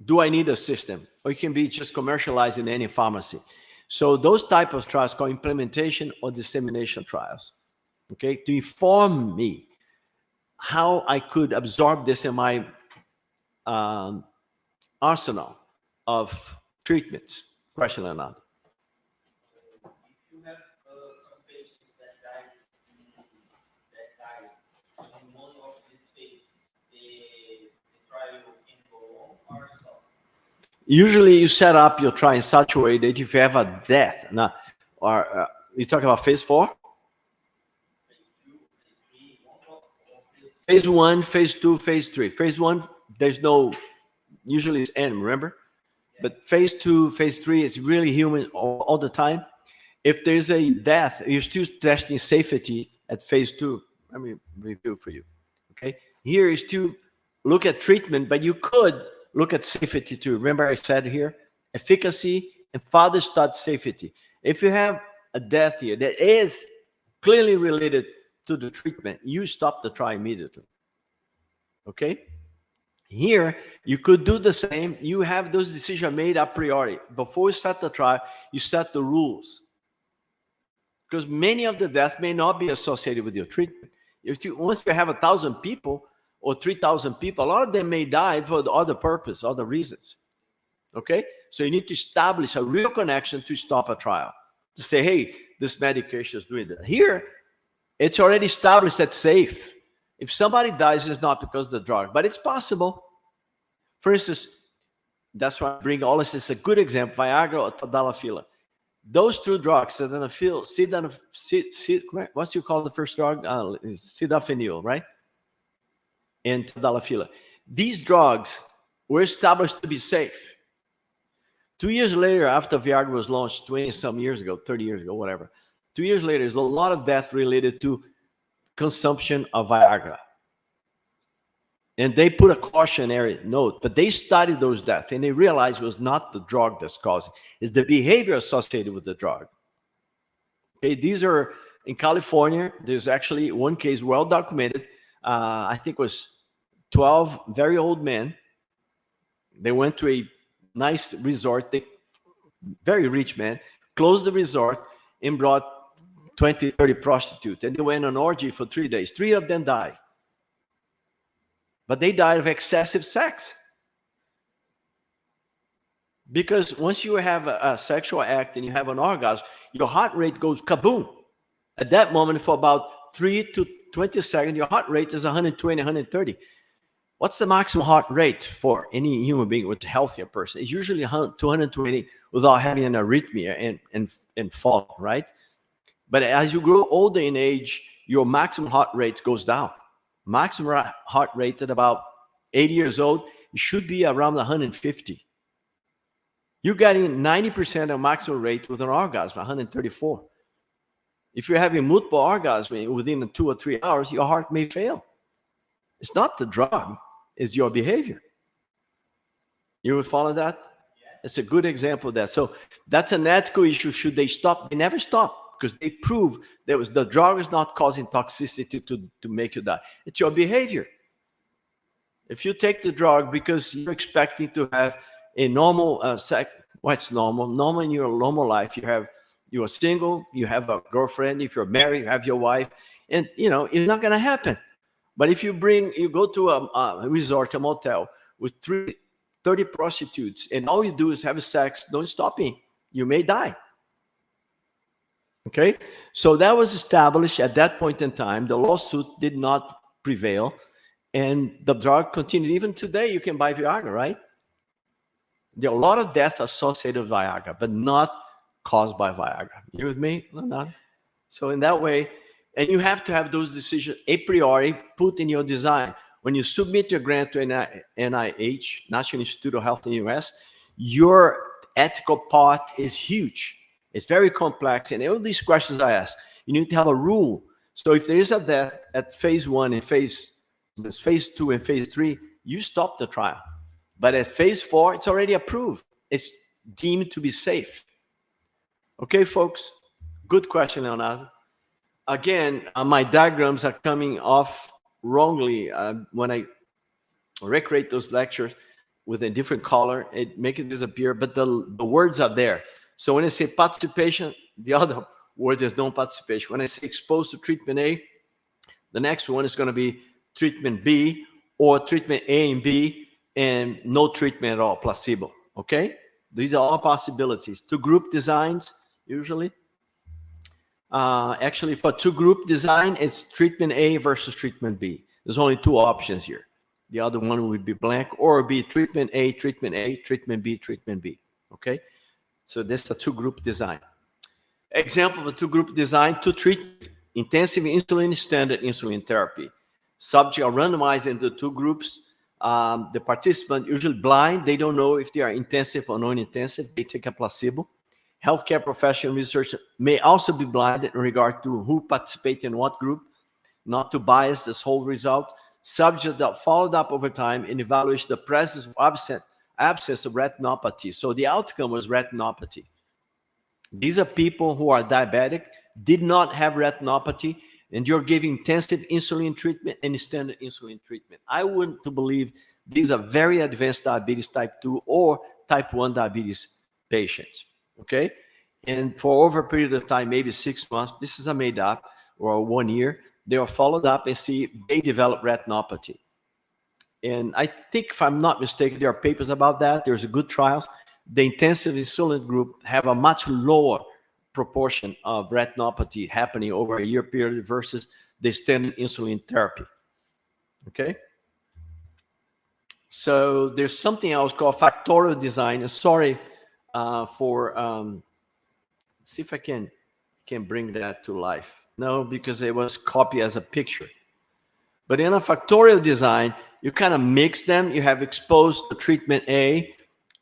[SPEAKER 1] Do I need a system? Or it can be just commercialized in any pharmacy. So those type of trials called implementation or dissemination trials, okay, to inform me how I could absorb this in my arsenal of treatments. Question or not?
[SPEAKER 3] If you have some patients that died in one of these phases, the trial can go on or stop?
[SPEAKER 1] Usually you set up your trial in such a way that if you have a death, now, or you talk about phase 4?
[SPEAKER 3] Phase 2, phase 3, one of this.
[SPEAKER 1] Phase 1, phase 2, phase 3. Phase 1, there's no, usually it's N, remember? But phase 2, phase 3 is really human all the time. If there's a death, you're still testing safety at phase 2. Let me review for you. Okay. Here is to look at treatment, but you could look at safety too. Remember I said here, efficacy and further study safety. If you have a death here that is clearly related to the treatment, you stop the trial immediately. Okay? Here, you could do the same. You have those decisions made a priori. Before you start the trial, you set the rules. Because many of the deaths may not be associated with your treatment. Once you have 1,000 people or 3,000 people, a lot of them may die for the other purpose, other reasons. Okay? So you need to establish a real connection to stop a trial. To say, hey, this medication is doing that. Here, it's already established that's safe. If somebody dies, it's not because of the drug, but it's possible. For instance, that's why I bring all this. It's a good example, Viagra or tadalafila. Those two drugs, sildenafil, what you call the first drug? Sildenafil, right? And tadalafila. These drugs were established to be safe. 2 years later, after Viagra was launched 20-some years ago, 30 years ago, whatever, 2 years later, there's a lot of death related to consumption of Viagra. And they put a cautionary note, but they studied those deaths and they realized it was not the drug that's causing, it's the behavior associated with the drug. Okay, these are in California. There's actually one case well documented. I think it was 12 very old men. They went to a nice resort, very rich man, closed the resort and brought 20, 30 prostitutes. And they went on orgy for 3 days. 3 of them died. But they died of excessive sex. Because once you have a sexual act and you have an orgasm, your heart rate goes kaboom. At that moment, for about 3 to 20 seconds, your heart rate is 120, 130. What's the maximum heart rate for any human being with a healthier person? It's usually 220 without having an arrhythmia and fall, right? But as you grow older in age, your maximum heart rate goes down. Maximum heart rate at about 80 years old, it should be around 150. You're getting 90% of maximum rate with an orgasm, 134. If you're having multiple orgasms within 2 or 3 hours, your heart may fail. It's not the drug, it's your behavior. You would follow that? It's a good example of that. So that's an ethical issue. Should they stop? They never stop. Because they prove the drug is not causing toxicity to make you die. It's your behavior. If you take the drug because you're expecting to have a normal sex, what's normal? Normal in your normal life, you are single, you have a girlfriend. If you're married, you have your wife, and it's not going to happen. But if you go to a resort, a motel with 30 prostitutes, and all you do is have sex, don't stop me. You may die. Okay, so that was established at that point in time. The lawsuit did not prevail, and the drug continued. Even today, you can buy Viagra, right? There are a lot of deaths associated with Viagra, but not caused by Viagra. You with me? Not. So in that way, and you have to have those decisions a priori put in your design. When you submit your grant to NIH, National Institute of Health in the US, your ethical part is huge. It's very complex, and all these questions I ask, you need to have a rule. So if there is a death at phase 1 and phase 2 and phase 3, you stop the trial. But at phase 4, it's already approved. It's deemed to be safe. Okay, folks? Good question, Leonardo. Again, my diagrams are coming off wrongly when I recreate those lectures with a different color. It makes it disappear, but the words are there. So when I say participation, the other word is non-participation. When I say exposed to treatment A, the next one is going to be treatment B or treatment A and B and no treatment at all, placebo. Okay? These are all possibilities. 2 group designs, usually. Actually, for 2 group design, it's treatment A versus treatment B. There's only 2 options here. The other one would be blank, or be treatment A, treatment B, treatment B. Okay? So this is a 2 group design. Example of a 2 group design to treat intensive insulin, standard insulin therapy. Subjects are randomized into 2 groups. The participant usually blind. They don't know if they are intensive or non-intensive. They take a placebo. Healthcare professional research may also be blind in regard to who participated in what group, not to bias this whole result. Subjects that followed up over time and evaluate the presence of absence of retinopathy. So the outcome was retinopathy. These are people who are diabetic, did not have retinopathy, and you're giving intensive insulin treatment and standard insulin treatment. I wouldn't believe these are very advanced diabetes type 2 or type 1 diabetes patients, okay? And for over a period of time, maybe 6 months, this is a made up, or 1 year, they are followed up and see they develop retinopathy. And I think, if I'm not mistaken, there are papers about that. There's a good trials. The intensive insulin group have a much lower proportion of retinopathy happening over a year period versus the standard insulin therapy. Okay? So there's something else called factorial design. Sorry see if I can bring that to life. No, because it was copied as a picture. But in a factorial design, you kind of mix them. You have exposed to treatment A,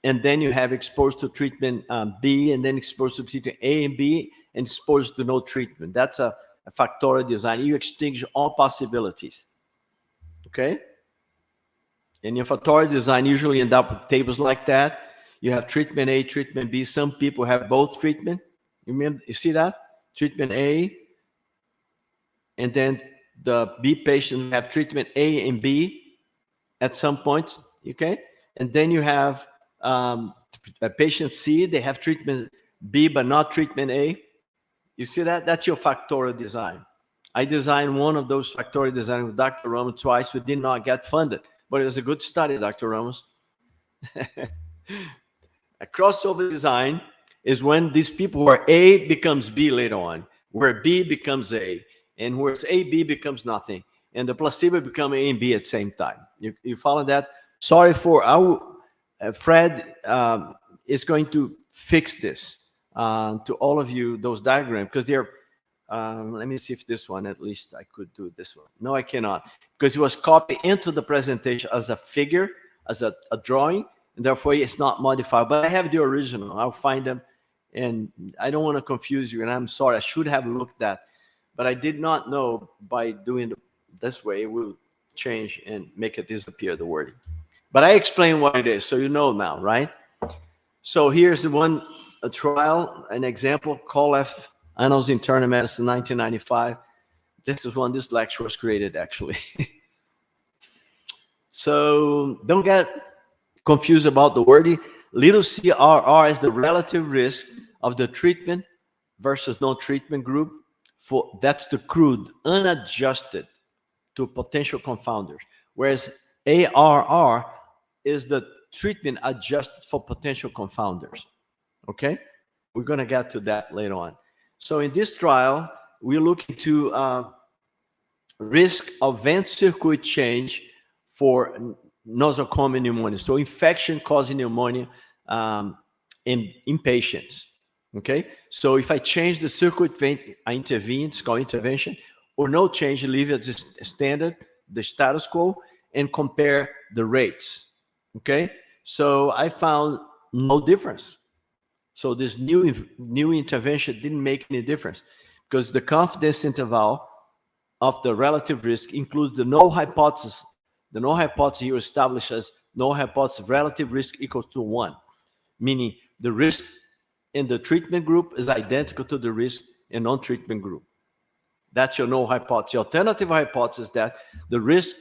[SPEAKER 1] and then you have exposed to treatment B, and then exposed to treatment A and B, and exposed to no treatment. That's a factorial design. You extinguish all possibilities. Okay? In your factorial design, usually end up with tables like that. You have treatment A, treatment B. Some people have both treatment. You see that? Treatment A, and then the B patient have treatment A and B at some points, okay? And then you have a patient C, they have treatment B but not treatment A. You see that? That's your factorial design. I designed one of those factorial designs with Dr. Ramos twice. We did not get funded, but it was a good study, Dr. Ramos. A crossover design is when these people where A becomes B later on, where B becomes A, and where A, B becomes nothing, and the placebo become A and B at the same time. You follow that? Sorry for Fred is going to fix this to all of you, those diagrams, because they're, let me see if this one, at least I could do this one. No, I cannot, because it was copied into the presentation as a figure, as a drawing, and therefore it's not modified. But I have the original. I'll find them, and I don't want to confuse you, and I'm sorry. I should have looked at, but I did not know by doing it this way, it will change and make it disappear, the wording. But I explain what it is, so you know now, right? So here's the one, a trial, an example, COLEF, Annals in Internal Medicine, 1995. This is when this lecture was created, actually. So don't get confused about the wording. Little CRR is the relative risk of the treatment versus no-treatment group. That's the crude, unadjusted to potential confounders. Whereas ARR is the treatment adjusted for potential confounders. Okay? We're going to get to that later on. So in this trial, we're looking to risk of vent circuit change for nosocomial pneumonia. So infection causing pneumonia in patients. Okay? So if I change the circuit vent, I intervene, it's called intervention, or no change, leave it as standard, the status quo, and compare the rates. Okay? So I found no difference. So this new intervention didn't make any difference because the confidence interval of the relative risk includes the null hypothesis. The null hypothesis here establishes null hypothesis relative risk equals to 1, meaning the risk in the treatment group is identical to the risk in non-treatment group. That's your null hypothesis. The alternative hypothesis is that the risk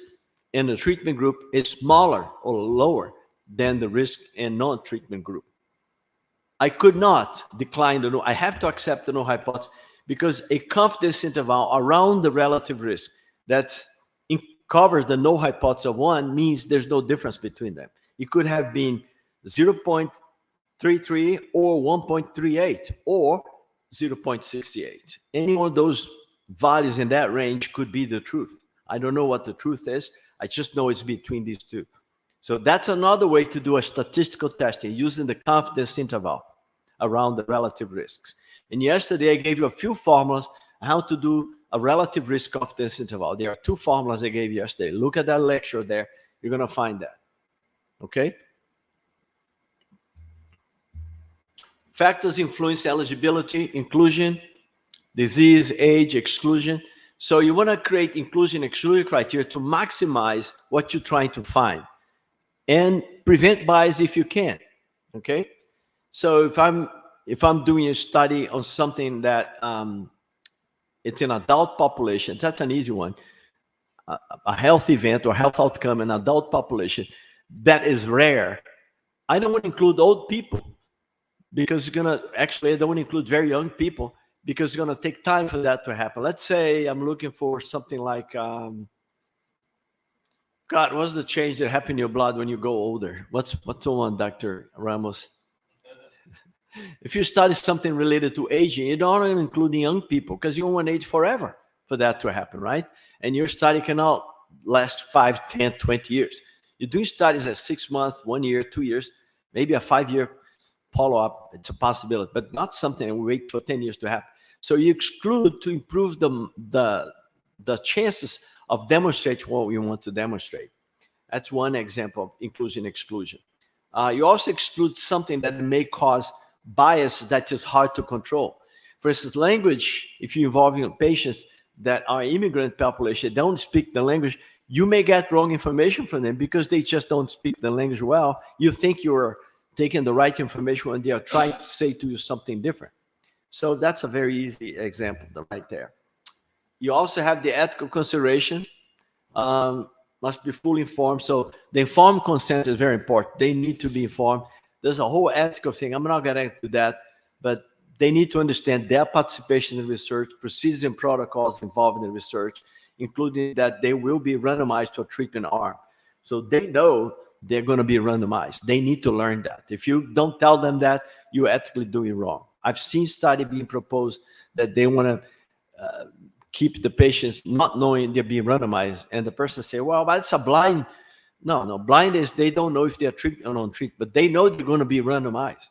[SPEAKER 1] in the treatment group is smaller or lower than the risk in non-treatment group. I could not decline the null. I have to accept the null hypothesis because a confidence interval around the relative risk that covers the null hypothesis of 1 means there's no difference between them. It could have been 0.33 or 1.38 or 0.68. Any one of those values in that range could be the truth. I don't know what the truth is. I just know it's between these two. So that's another way to do a statistical testing using the confidence interval around the relative risks. And yesterday I gave you a few formulas on how to do a relative risk confidence interval. There are 2 formulas I gave you yesterday. Look at that lecture there you're going to find that. Okay? Factors influence eligibility, inclusion, disease, age, exclusion. So you want to create inclusion, exclusion criteria to maximize what you're trying to find and prevent bias if you can. Okay? So if I'm doing a study on something that it's an adult population, that's an easy one. A health event or health outcome in adult population that is rare. I don't want to include old people because it's gonna actually I don't want to include very young people because it's gonna take time for that to happen. Let's say I'm looking for something like God, what's the change that happen in your blood when you go older? What's the one, Dr. Ramos? If you study something related to aging, you don't include young people because you don't want age forever for that to happen, right? And your study cannot last 5, 10, 20 years. You're doing studies at 6 months, 1 year, 2 years, maybe a 5-year follow-up. It's a possibility, but not something we wait for 10 years to happen. So you exclude to improve the chances of demonstrating what we want to demonstrate. That's one example of inclusion exclusion. You also exclude something that may cause bias that is hard to control. For instance, language, if you're involving patients that are immigrant population, don't speak the language, you may get wrong information from them because they just don't speak the language well. You think you're taking the right information when they are trying to say to you something different. So that's a very easy example right there. You also have the ethical consideration. Must be fully informed. So the informed consent is very important. They need to be informed. There's a whole ethical thing. I'm not going to do that, but they need to understand their participation in research, procedures and protocols involved in the research, including that they will be randomized to a treatment arm. So they know they're going to be randomized. They need to learn that. If you don't tell them that, you're ethically doing wrong. I've seen study being proposed that they want to keep the patients not knowing they're being randomized, and the person say, well, that's a blind. No, blind is they don't know if they're treated or non-treated, but they know they're going to be randomized.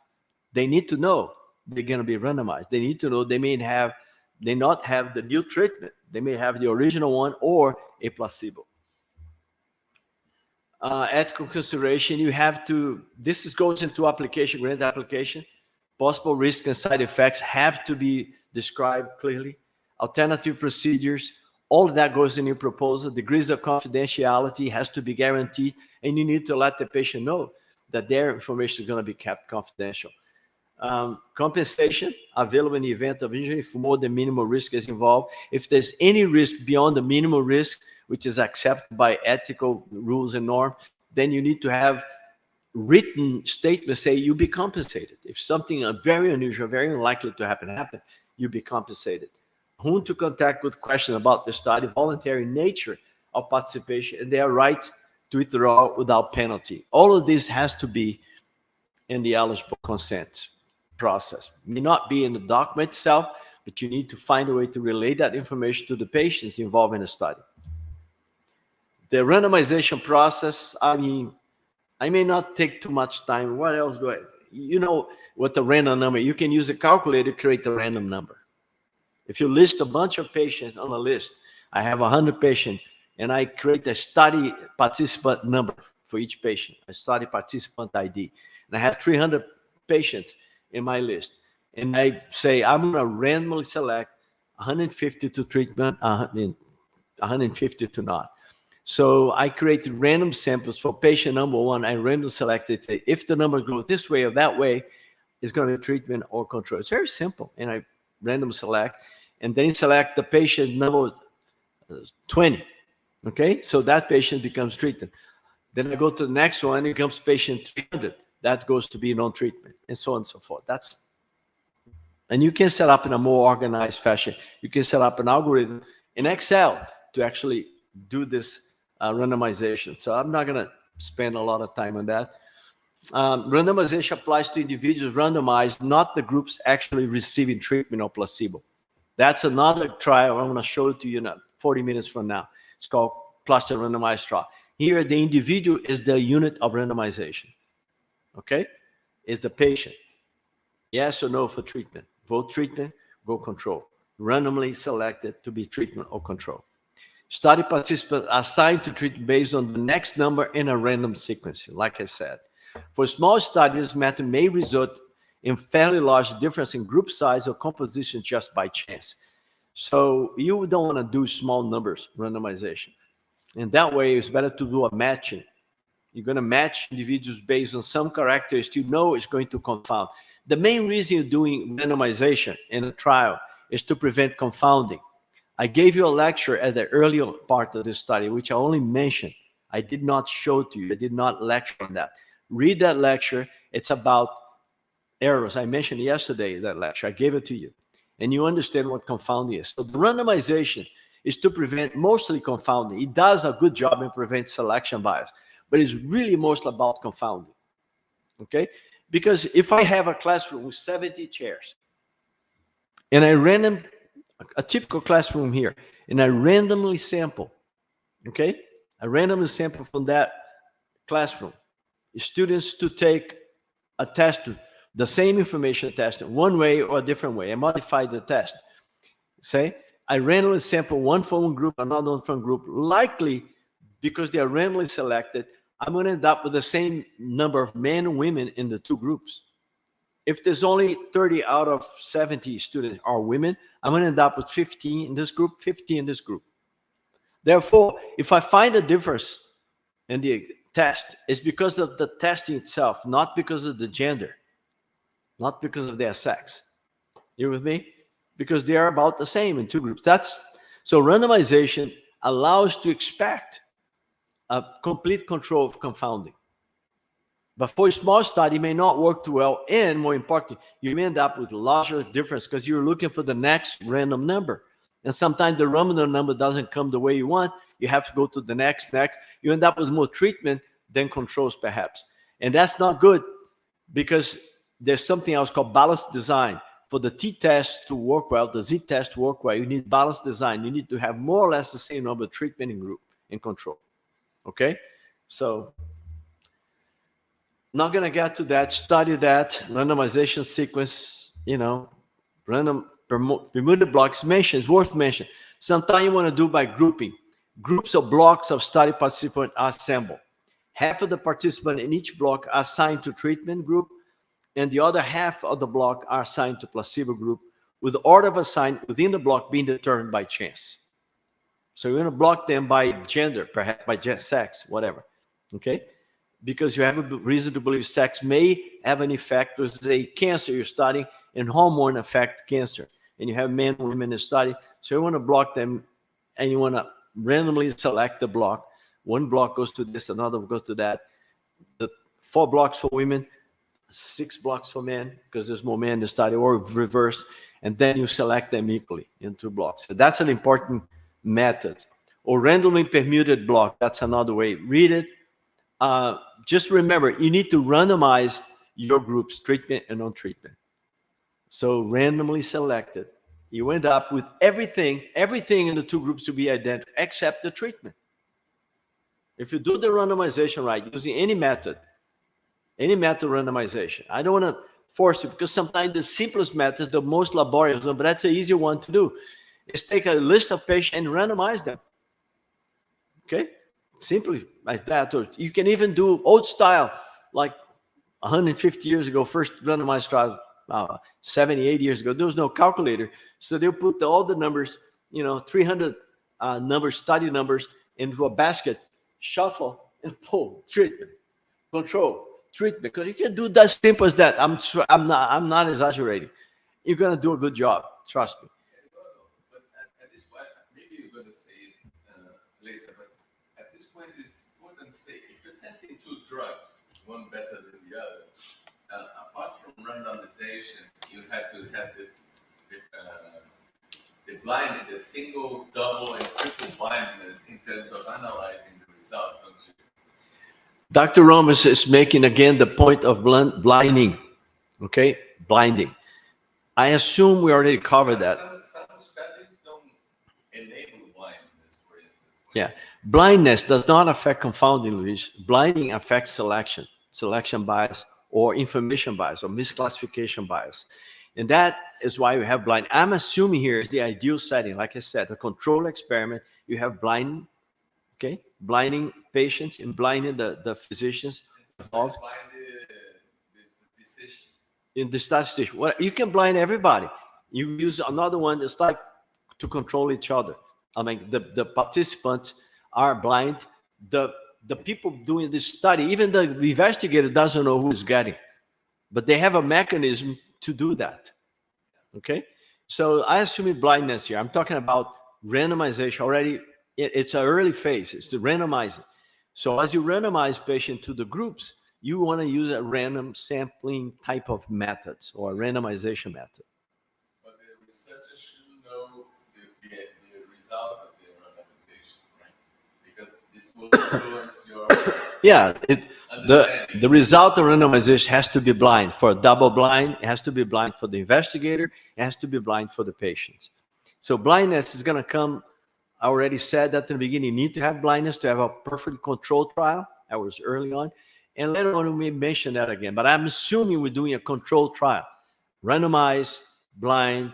[SPEAKER 1] They need to know they're going to be randomized. They need to know they may not have the new treatment. They may have the original one or a placebo. Ethical consideration, you have to, goes into application, grant application. Possible risks and side effects have to be described clearly. Alternative procedures, all of that goes in your proposal. Degrees of confidentiality has to be guaranteed, and you need to let the patient know that their information is going to be kept confidential. Compensation available in the event of injury if more than minimal risk is involved. If there's any risk beyond the minimal risk, which is accepted by ethical rules and norms, then you need to have written statements say you'll be compensated. If something very unusual, very unlikely to happen, you'll be compensated. Whom to contact with questions about the study, voluntary nature of participation, and their right to withdraw without penalty. All of this has to be in the eligible consent process. It may not be in the document itself, but you need to find a way to relay that information to the patients involved in the study. The randomization process, I may not take too much time. What else do you know what the random number, you can use a calculator to create the random number. If you list a bunch of patients on a list, I have 100 patients, and I create a study participant number for each patient, a study participant ID. And I have 300 patients in my list. And I say, I'm going to randomly select 150 to treatment, 150 to not. So I created random samples for patient number 1. I randomly selected if the number goes this way or that way, it's going to be treatment or control. It's very simple. And I random select, and then select the patient number 20. Okay, so that patient becomes treatment. Then I go to the next one, it becomes patient 300. That goes to be non-treatment, and so on and so forth. And you can set up in a more organized fashion. You can set up an algorithm in Excel to actually do this randomization. So I'm not going to spend a lot of time on that. Randomization applies to individuals randomized, not the groups actually receiving treatment or placebo. That's another trial I'm going to show it to you in 40 minutes from now. It's called cluster randomized trial. Here, the individual is the unit of randomization. Okay? Is the patient. Yes or no for treatment. Vote treatment, vote control. Randomly selected to be treatment or control. Study participants are assigned to treatment based on the next number in a random sequence, like I said. For small studies, this method may result in fairly large difference in group size or composition just by chance. So you don't want to do small numbers randomization. And that way, it's better to do a matching. You're going to match individuals based on some characteristics you know is going to confound. The main reason you're doing randomization in a trial is to prevent confounding. I gave you a lecture at the earlier part of this study, which I only mentioned. I did not show to you. I did not lecture on that. Read that lecture. It's about errors. I mentioned yesterday that lecture. I gave it to you. And you understand what confounding is. So the randomization is to prevent mostly confounding. It does a good job in prevent selection bias, but it's really mostly about confounding. Okay? Because if I have a classroom with 70 chairs, and I random, a typical classroom here, and I randomly sample, okay? I randomly sample from that classroom students to take a test, the same information test, one way or a different way. I modify the test. Say, I randomly sample one from one group, another one from group. Likely, because they are randomly selected, I'm going to end up with the same number of men and women in the two groups. If there's only 30 out of 70 students are women, I'm going to end up with 15 in this group, 15 in this group. Therefore, if I find a difference in the test, it's because of the testing itself, not because of the gender, not because of their sex. You with me? Because they are about the same in two groups. So randomization allows to expect a complete control of confounding. But for a small study, it may not work too well, and more importantly, you may end up with larger difference because you're looking for the next random number. And sometimes the random number doesn't come the way you want. You have to go to the next. You end up with more treatment than controls, perhaps. And that's not good because there's something else called balanced design. For the t-test to work well, the z-test to work well, you need balanced design. You need to have more or less the same number of treatment in group and control. Okay? So, not going to get to that. Study that. Randomization sequence, random Bermuda blocks mentioned. It's worth mentioning. Sometimes you want to do by grouping. Groups or blocks of study participants are assembled. Half of the participants in each block are assigned to treatment group, and the other half of the block are assigned to placebo group, with the order of assignment within the block being determined by chance. So you're going to block them by gender, perhaps by sex, whatever. Okay? Because you have a reason to believe sex may have an effect. There's a cancer you're studying, and hormone affect cancer. And you have men and women in study. So you want to block them, and you want to randomly select the block. One block goes to this, another goes to that. The 4 blocks for women, 6 blocks for men, because there's more men in the study, or reverse. And then you select them equally in 2 blocks. So that's an important method. Or randomly permuted block. That's another way. Read it. Just remember, you need to randomize your groups, treatment and non-treatment. So randomly selected, you end up with everything in the 2 groups to be identical, except the treatment. If you do the randomization right, using any method randomization, I don't want to force you, because sometimes the simplest method is the most laborious one, but that's an easier one to do. Is take a list of patients and randomize them. Okay? Simply like that. Or you can even do old style, like 150 years ago, first randomized trial, 70, 80 years ago. There was no calculator. So they'll put all the numbers, 300 numbers, study numbers, into a basket, shuffle, and pull. Treatment, control, treatment. Because you can do that simple as that. I'm not exaggerating. You're going to do a good job. Trust me.
[SPEAKER 2] But at this point, maybe you're going to say it later, but at this point, it's important to say, if you're testing 2 drugs, one better than the other, apart from randomization, you have to have the blindness, the single, double, and triple blindness in terms of analyzing the result, don't you?
[SPEAKER 1] Dr. Ramos is making again the point of blinding. Okay? Blinding. I assume we already covered that.
[SPEAKER 2] Some studies don't enable blindness, for instance.
[SPEAKER 1] Yeah. Blindness does not affect confounding, Luis. Blinding affects selection bias, or information bias, or misclassification bias. And that is why we have blind. I'm assuming here is the ideal setting, like I said, a control experiment You have blinding, okay? Blinding patients and blinding the physicians involved.
[SPEAKER 2] Blind the decision.
[SPEAKER 1] In the statistician, well, you can blind everybody. You use another one that's like to control each other. I mean, the participants are blind. The people doing this study, even the investigator doesn't know who is getting, but they have a mechanism to do that. Okay, so I assume blindness here. I'm talking about randomization already. It's an early phase. It's the randomizing. So as you randomize patients to the groups, you want to use a random sampling type of methods or a randomization method.
[SPEAKER 2] But the researcher should know the result of the randomization, right? Because this will influence your
[SPEAKER 1] Yeah,
[SPEAKER 2] understanding.
[SPEAKER 1] the result of randomization has to be blind. For a double blind, it has to be blind for the investigator. It has to be blind for the patients. So blindness is going to come. I already said that in the beginning. You need to have blindness to have a perfect control trial. That was early on. And later on, we may mention that again. But I'm assuming we're doing a controlled trial. Randomized, blind,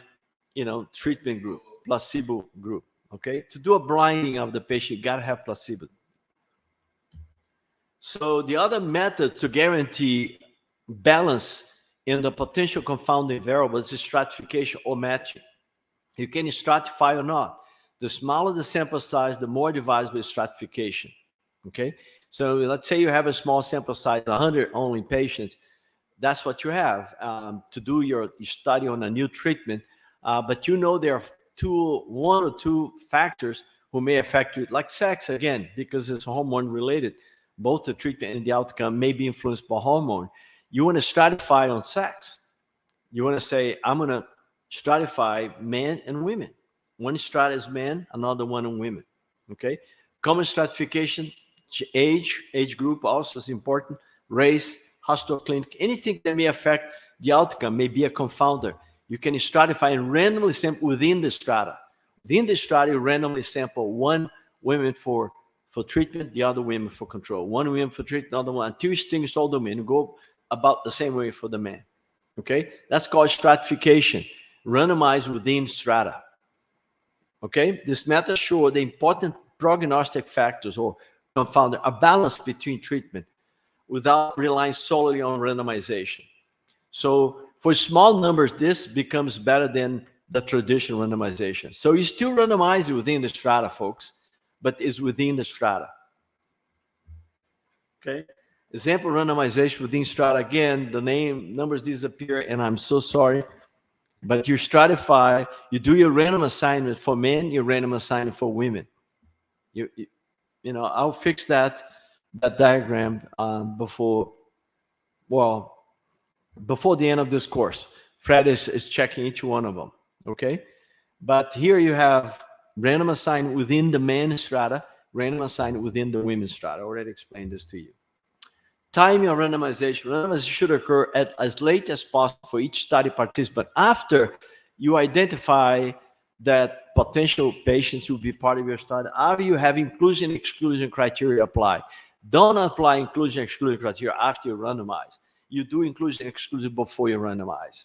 [SPEAKER 1] treatment group, placebo group. Okay? To do a blinding of the patient, you got to have placebo. So the other method to guarantee balance in the potential confounding variables is stratification or matching. You can stratify or not. The smaller the sample size, the more divisible stratification. Okay? So let's say you have a small sample size, 100 only patients. That's what you have to do your study on a new treatment. But there are one or two factors who may affect it, like sex, again, because it's hormone related. Both the treatment and the outcome may be influenced by hormone. You want to stratify on sex. You want to say, I'm going to stratify men and women. One strata is men, another one on women. Okay? Common stratification, age group also is important. Race, hospital, clinic, anything that may affect the outcome may be a confounder. You can stratify and randomly sample within the strata. Within the strata, you randomly sample one women for treatment, the other women for control. One woman for treatment, another one, until you extinguish all the men. You go about the same way for the men. Okay? That's called stratification. Randomized within strata. Okay? This method shows the important prognostic factors or confounder, a balance between treatment without relying solely on randomization. So for small numbers, this becomes better than the traditional randomization. So you still randomize it within the strata, folks, but it's within the strata. Okay? Example randomization within strata. Again, the numbers disappear, and I'm so sorry. But you stratify, you do your random assignment for men, your random assignment for women. I'll fix that diagram before the end of this course. Fred is checking each one of them, okay? But here you have random assignment within the men strata, random assignment within the women strata. I already explained this to you. Timing of randomization. Randomization should occur at as late as possible for each study participant after you identify that potential patients will be part of your study, after you have inclusion-exclusion criteria applied. Don't apply inclusion-exclusion criteria after you randomize. You do inclusion-exclusion before you randomize.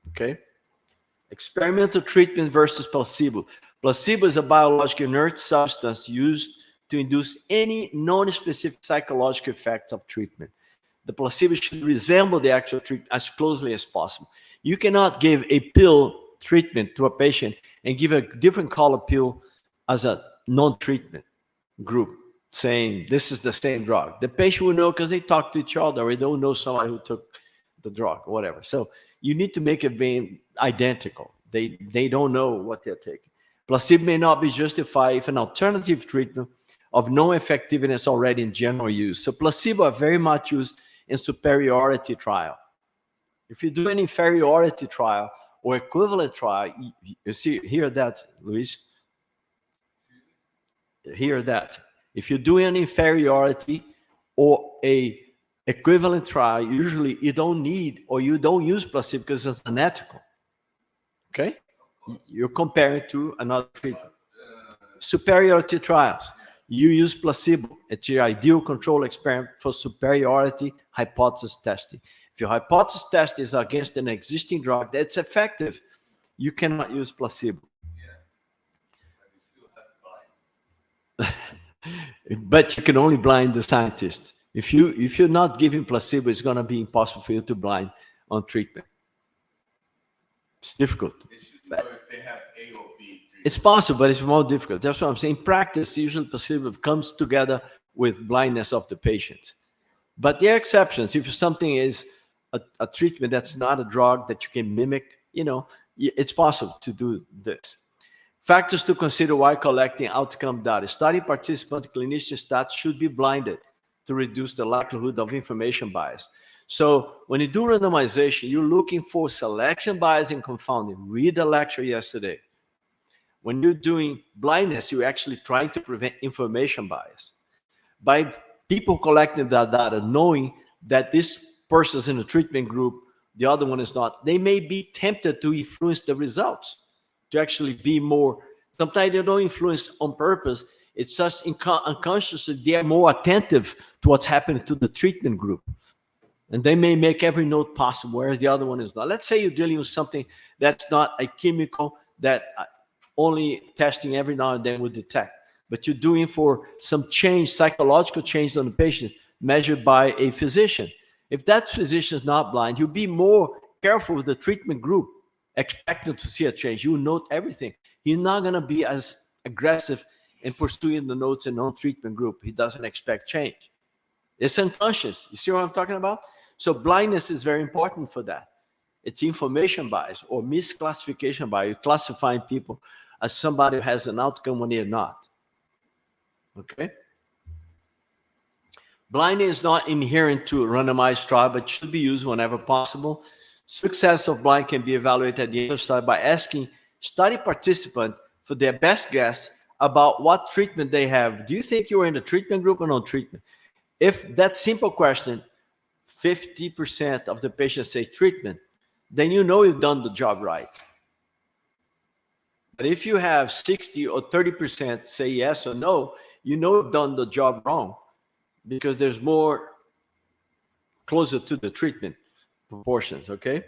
[SPEAKER 1] Okay? Experimental treatment versus placebo. Placebo is a biologically inert substance used to induce any non-specific psychological effects of treatment. The placebo should resemble the actual treatment as closely as possible. You cannot give a pill treatment to a patient and give a different color pill as a non-treatment group, saying this is the same drug. The patient will know because they talk to each other, or they don't know somebody who took the drug or whatever. So you need to make it being identical. They don't know what they're taking. Placebo may not be justified if an alternative treatment of no effectiveness already in general use. So placebo are very much used in superiority trial. If you do an inferiority trial or equivalent trial, you see, hear that, Luis? Hear that. If you do an inferiority or a equivalent trial, usually you don't need or you don't use placebo because it's unethical. Okay? You're comparing to another treatment. Superiority trials. You use placebo. It's your ideal control experiment for superiority hypothesis testing. If your hypothesis test is against an existing drug that's effective, you cannot use placebo. But you can only blind the scientists. If you're not giving placebo, it's going to be impossible for you to blind on treatment. It's difficult.
[SPEAKER 2] They should know if they have A or B treatment.
[SPEAKER 1] It's possible, but it's more difficult. That's what I'm saying. In practice, usually placebo comes together with blindness of the patient. But there are exceptions. If something is a treatment that's not a drug that you can mimic, it's possible to do this. Factors to consider while collecting outcome data. Study participant clinician stats should be blinded to reduce the likelihood of information bias. So when you do randomization, you're looking for selection bias and confounding. Read the lecture yesterday. When you're doing blindness, you're actually trying to prevent information bias. By people collecting that data, knowing that this person's in a treatment group, the other one is not, they may be tempted to influence the results, to actually be more, sometimes they don't influence on purpose, it's just unconsciously, they are more attentive to what's happening to the treatment group. And they may make every note possible, whereas the other one is not. Let's say you're dealing with something that's not a chemical that only testing every now and then would detect, but you're doing for some change, psychological change on the patient, measured by a physician. If that physician is not blind, you'll be more careful with the treatment group, expecting to see a change. You note everything. You're not going to be as aggressive in pursuing the notes in non-treatment group. He doesn't expect change. It's unconscious. You see what I'm talking about? So blindness is very important for that. It's information bias or misclassification bias. You're classifying people as somebody who has an outcome when they're not. Okay? Blinding is not inherent to a randomized trial, but should be used whenever possible. Success of blind can be evaluated at the end of the study by asking study participants for their best guess about what treatment they have. Do you think you are in the treatment group or non-treatment? If that simple question, 50% of the patients say treatment, then you know you've done the job right. But if you have 60 or 30% say yes or no, you know you've done the job wrong, because there's more closer to the treatment proportions, okay?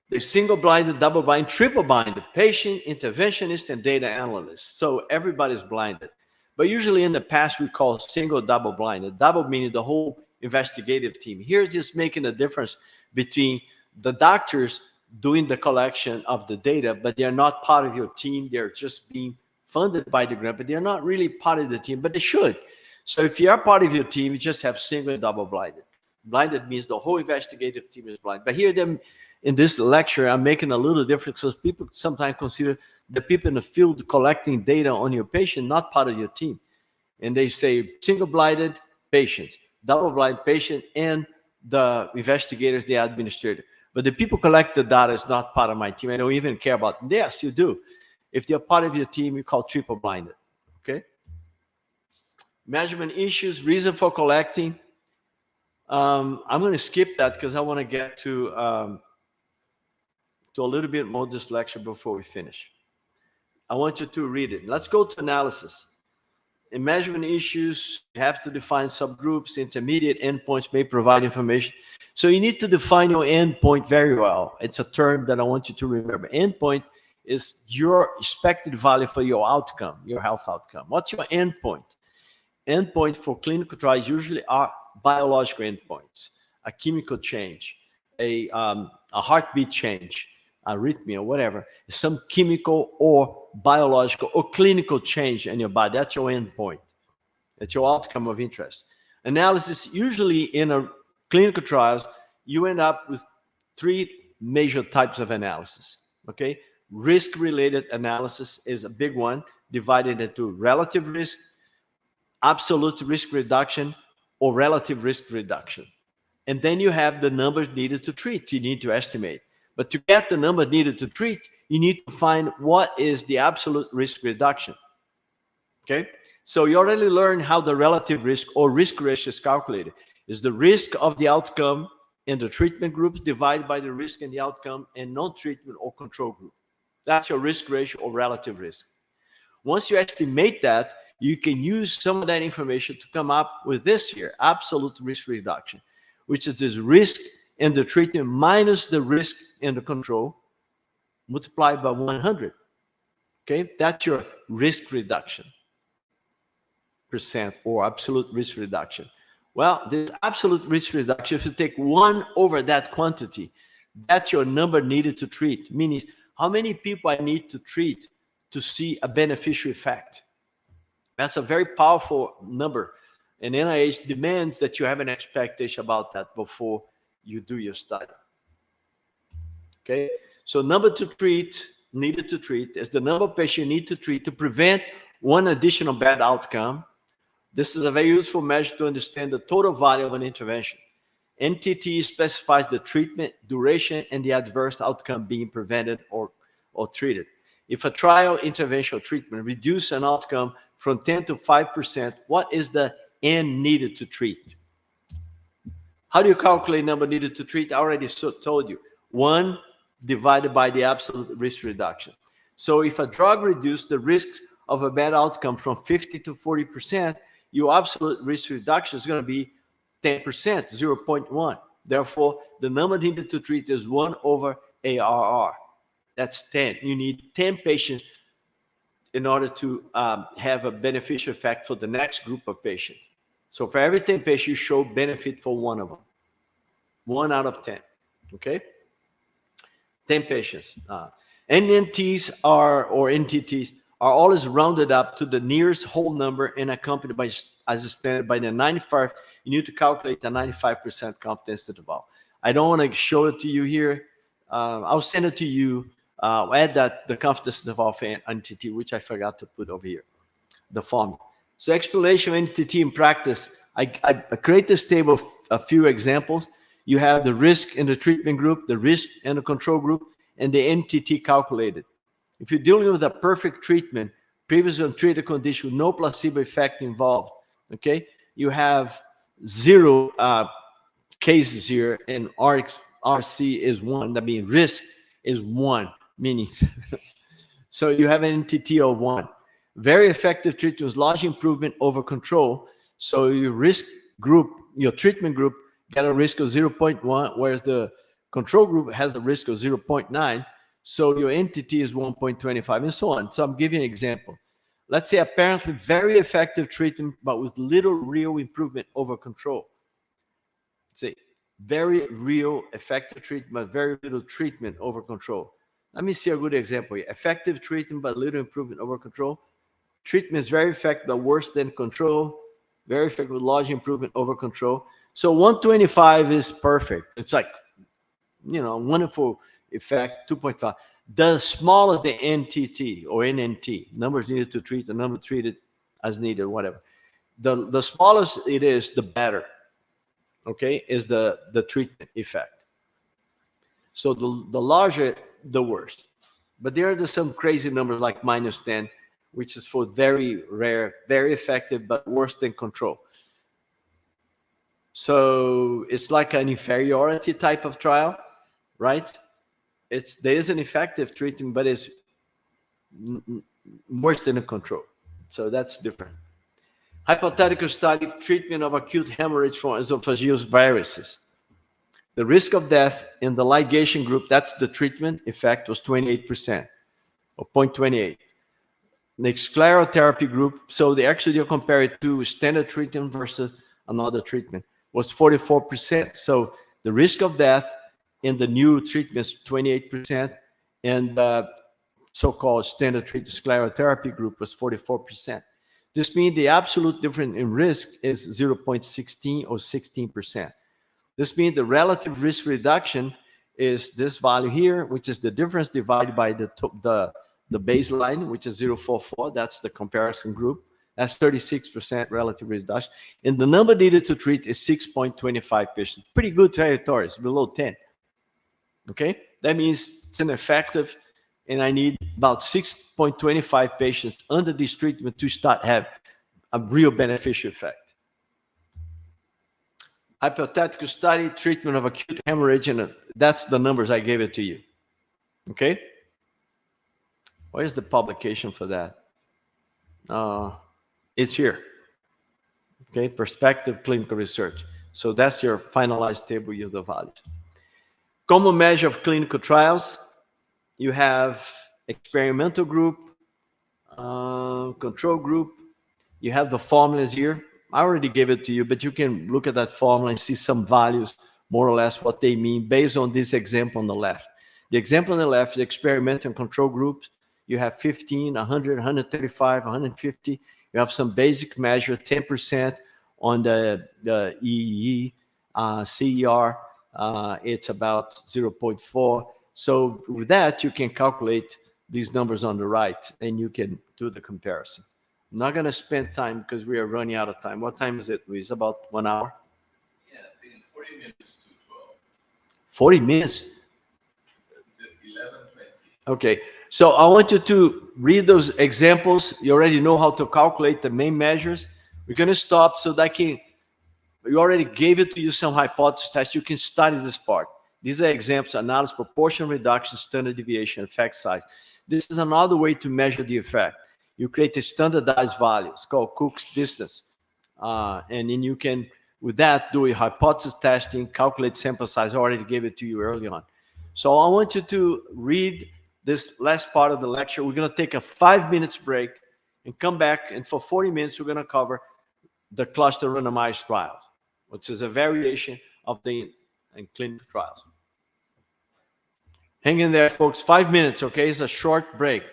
[SPEAKER 1] There's single-blinded, double-blind, triple-blinded, patient, interventionist, and data analyst. So everybody's blinded. But usually in the past, we call single, double-blinded. Double meaning the whole investigative team. Here, just making a difference between the doctors doing the collection of the data, but they're not part of your team. They're just being funded by the grant, but they're not really part of the team, but they should. So if you are part of your team, you just have single and double-blinded. Blinded means the whole investigative team is blind. But here, them in this lecture, I'm making a little difference because people sometimes consider the people in the field collecting data on your patient not part of your team. And they say single-blinded patients, double-blind patient, and the investigators, the administrator. But the people collect the data is not part of my team. I don't even care about them. Yes, you do. If they're part of your team, you call triple-blinded, okay? Measurement issues, reason for collecting. I'm going to skip that because I want to get to a little bit more of this lecture before we finish. I want you to read it. Let's go to analysis. In measurement issues, you have to define subgroups. Intermediate endpoints may provide information. So you need to define your endpoint very well. It's a term that I want you to remember. Endpoint is your expected value for your outcome, your health outcome. What's your endpoint? Endpoints for clinical trials usually are biological endpoints, a chemical change, a heartbeat change, arrhythmia, whatever, some chemical or biological or clinical change in your body. That's your endpoint. That's your outcome of interest. Analysis, usually in a clinical trials, you end up with three major types of analysis, okay? Risk-related analysis is a big one, divided into relative risk, absolute risk reduction, or relative risk reduction. And then you have the numbers needed to treat. You need to estimate. But to get the number needed to treat, you need to find what is the absolute risk reduction. Okay? So you already learned how the relative risk or risk ratio is calculated. It's the risk of the outcome in the treatment group divided by the risk in the outcome in non-treatment or control group. That's your risk ratio or relative risk. Once you estimate that, you can use some of that information to come up with this here, absolute risk reduction, which is this risk in the treatment minus the risk in the control multiplied by 100. Okay, that's your risk reduction. or absolute risk reduction. Well, this absolute risk reduction, if you take 1 over that quantity, that's your number needed to treat, meaning how many people I need to treat to see a beneficial effect. That's a very powerful number. And NIH demands that you have an expectation about that before you do your study. Okay, so number to treat, needed to treat, is the number of patients you need to treat to prevent one additional bad outcome. This is a very useful measure to understand the total value of an intervention. NTT specifies the treatment duration and the adverse outcome being prevented or treated. If a trial, intervention, or treatment reduces an outcome from 10 to 5%, what is the N needed to treat? How do you calculate number needed to treat? I already told you. 1 divided by the absolute risk reduction. So if a drug reduces the risk of a bad outcome from 50 to 40%, your absolute risk reduction is going to be 10%, 0.1. Therefore, the number needed to treat is 1 over ARR. That's 10. You need 10 patients in order to have a beneficial effect for the next group of patients. So for every 10 patients, you show benefit for 1 of them. 1 out of 10. Okay? 10 patients. NNTs or NTTs are always rounded up to the nearest whole number and accompanied by, as a standard, by the 95. You need to calculate the 95% confidence interval. I don't want to show it to you here. I'll send it to you. Add that the confidence interval for NTT, which I forgot to put over here, the formula. So explanation of NTT in practice. I create this table of a few examples. You have the risk in the treatment group, the risk in the control group, and the NTT calculated. If you're dealing with a perfect treatment, previously untreated condition with no placebo effect involved, okay, you have 0 cases here, and RC is 1. That means risk is 1, meaning so you have an NTT of 1. Very effective treatment was large improvement over control. So your risk group, your treatment group, got a risk of 0.1, whereas the control group has a risk of 0.9. So your NTT is 1.25, and so on. So I'm giving you an example. Let's say apparently very effective treatment, but with little real improvement over control. See, very real effective treatment, but very little treatment over control. Let me see a good example here. Effective treatment, but little improvement over control. Treatment is very effective, but worse than control. Very effective with large improvement over control. So 125 is perfect. It's like, wonderful effect, 2.5. The smaller the NTT or NNT, numbers needed to treat, the number treated as needed, whatever. The smallest it is, the better, okay, is the treatment effect. So the larger, the worse. But there are some crazy numbers like -10, which is for very rare, very effective, but worse than control. So it's like an inferiority type of trial, right? There is an effective treatment, but it's worse than a control. So that's different. Hypothetical study, treatment of acute hemorrhage from esophageal viruses. The risk of death in the ligation group, that's the treatment effect, was 28%, or 0.28. The sclerotherapy group, so they actually compare it to standard treatment versus another treatment, was 44%. So the risk of death in the new treatments, 28%, and so-called standard treatment sclerotherapy group was 44%. This means the absolute difference in risk is 0.16 or 16%. This means the relative risk reduction is this value here, which is the difference divided by the baseline, which is 0.44. That's the comparison group. That's 36% relative reduction. And the number needed to treat is 6.25 patients. Pretty good territory. It's below 10. Okay? That means it's an effective, and I need about 6.25 patients under this treatment to start have a real beneficial effect. Hypothetical study, treatment of acute hemorrhage, and that's the numbers I gave it to you. Okay? Where's the publication for that? It's here. Okay, Perspective Clinical Research. So that's your finalized table of the values. Common measure of clinical trials. You have experimental group, control group, You have the formulas here. I already gave it to you, but you can look at that formula and see some values, more or less what they mean based on this example on the left. The example on the left is experimental and control groups. You have 15, 100, 135, 150. You have some basic measure, 10% on the EEE, CER, it's about 0.4. So with that, you can calculate these numbers on the right, and you can do the comparison. I'm not going to spend time because we are running out of time. What time is it, Luis? About 1 hour?
[SPEAKER 2] Yeah, I think 40 minutes to 12.
[SPEAKER 1] 40 minutes?
[SPEAKER 2] Is it 11:20?
[SPEAKER 1] Okay, so I want you to read those examples. You already know how to calculate the main measures. We're going to stop so that we already gave it to you some hypothesis tests. You can study this part. These are examples: analysis, proportion reduction, standard deviation, effect size. This is another way to measure the effect. You create a standardized value. It's called Cook's distance. And then you can, with that, do a hypothesis testing, calculate sample size. I already gave it to you early on. So I want you to read this last part of the lecture. We're going to take a 5 minutes break and come back. And for 40 minutes, we're going to cover the cluster randomized trials, which is a variation of the clinical trials. Hang in there, folks. 5 minutes, okay? It's a short break.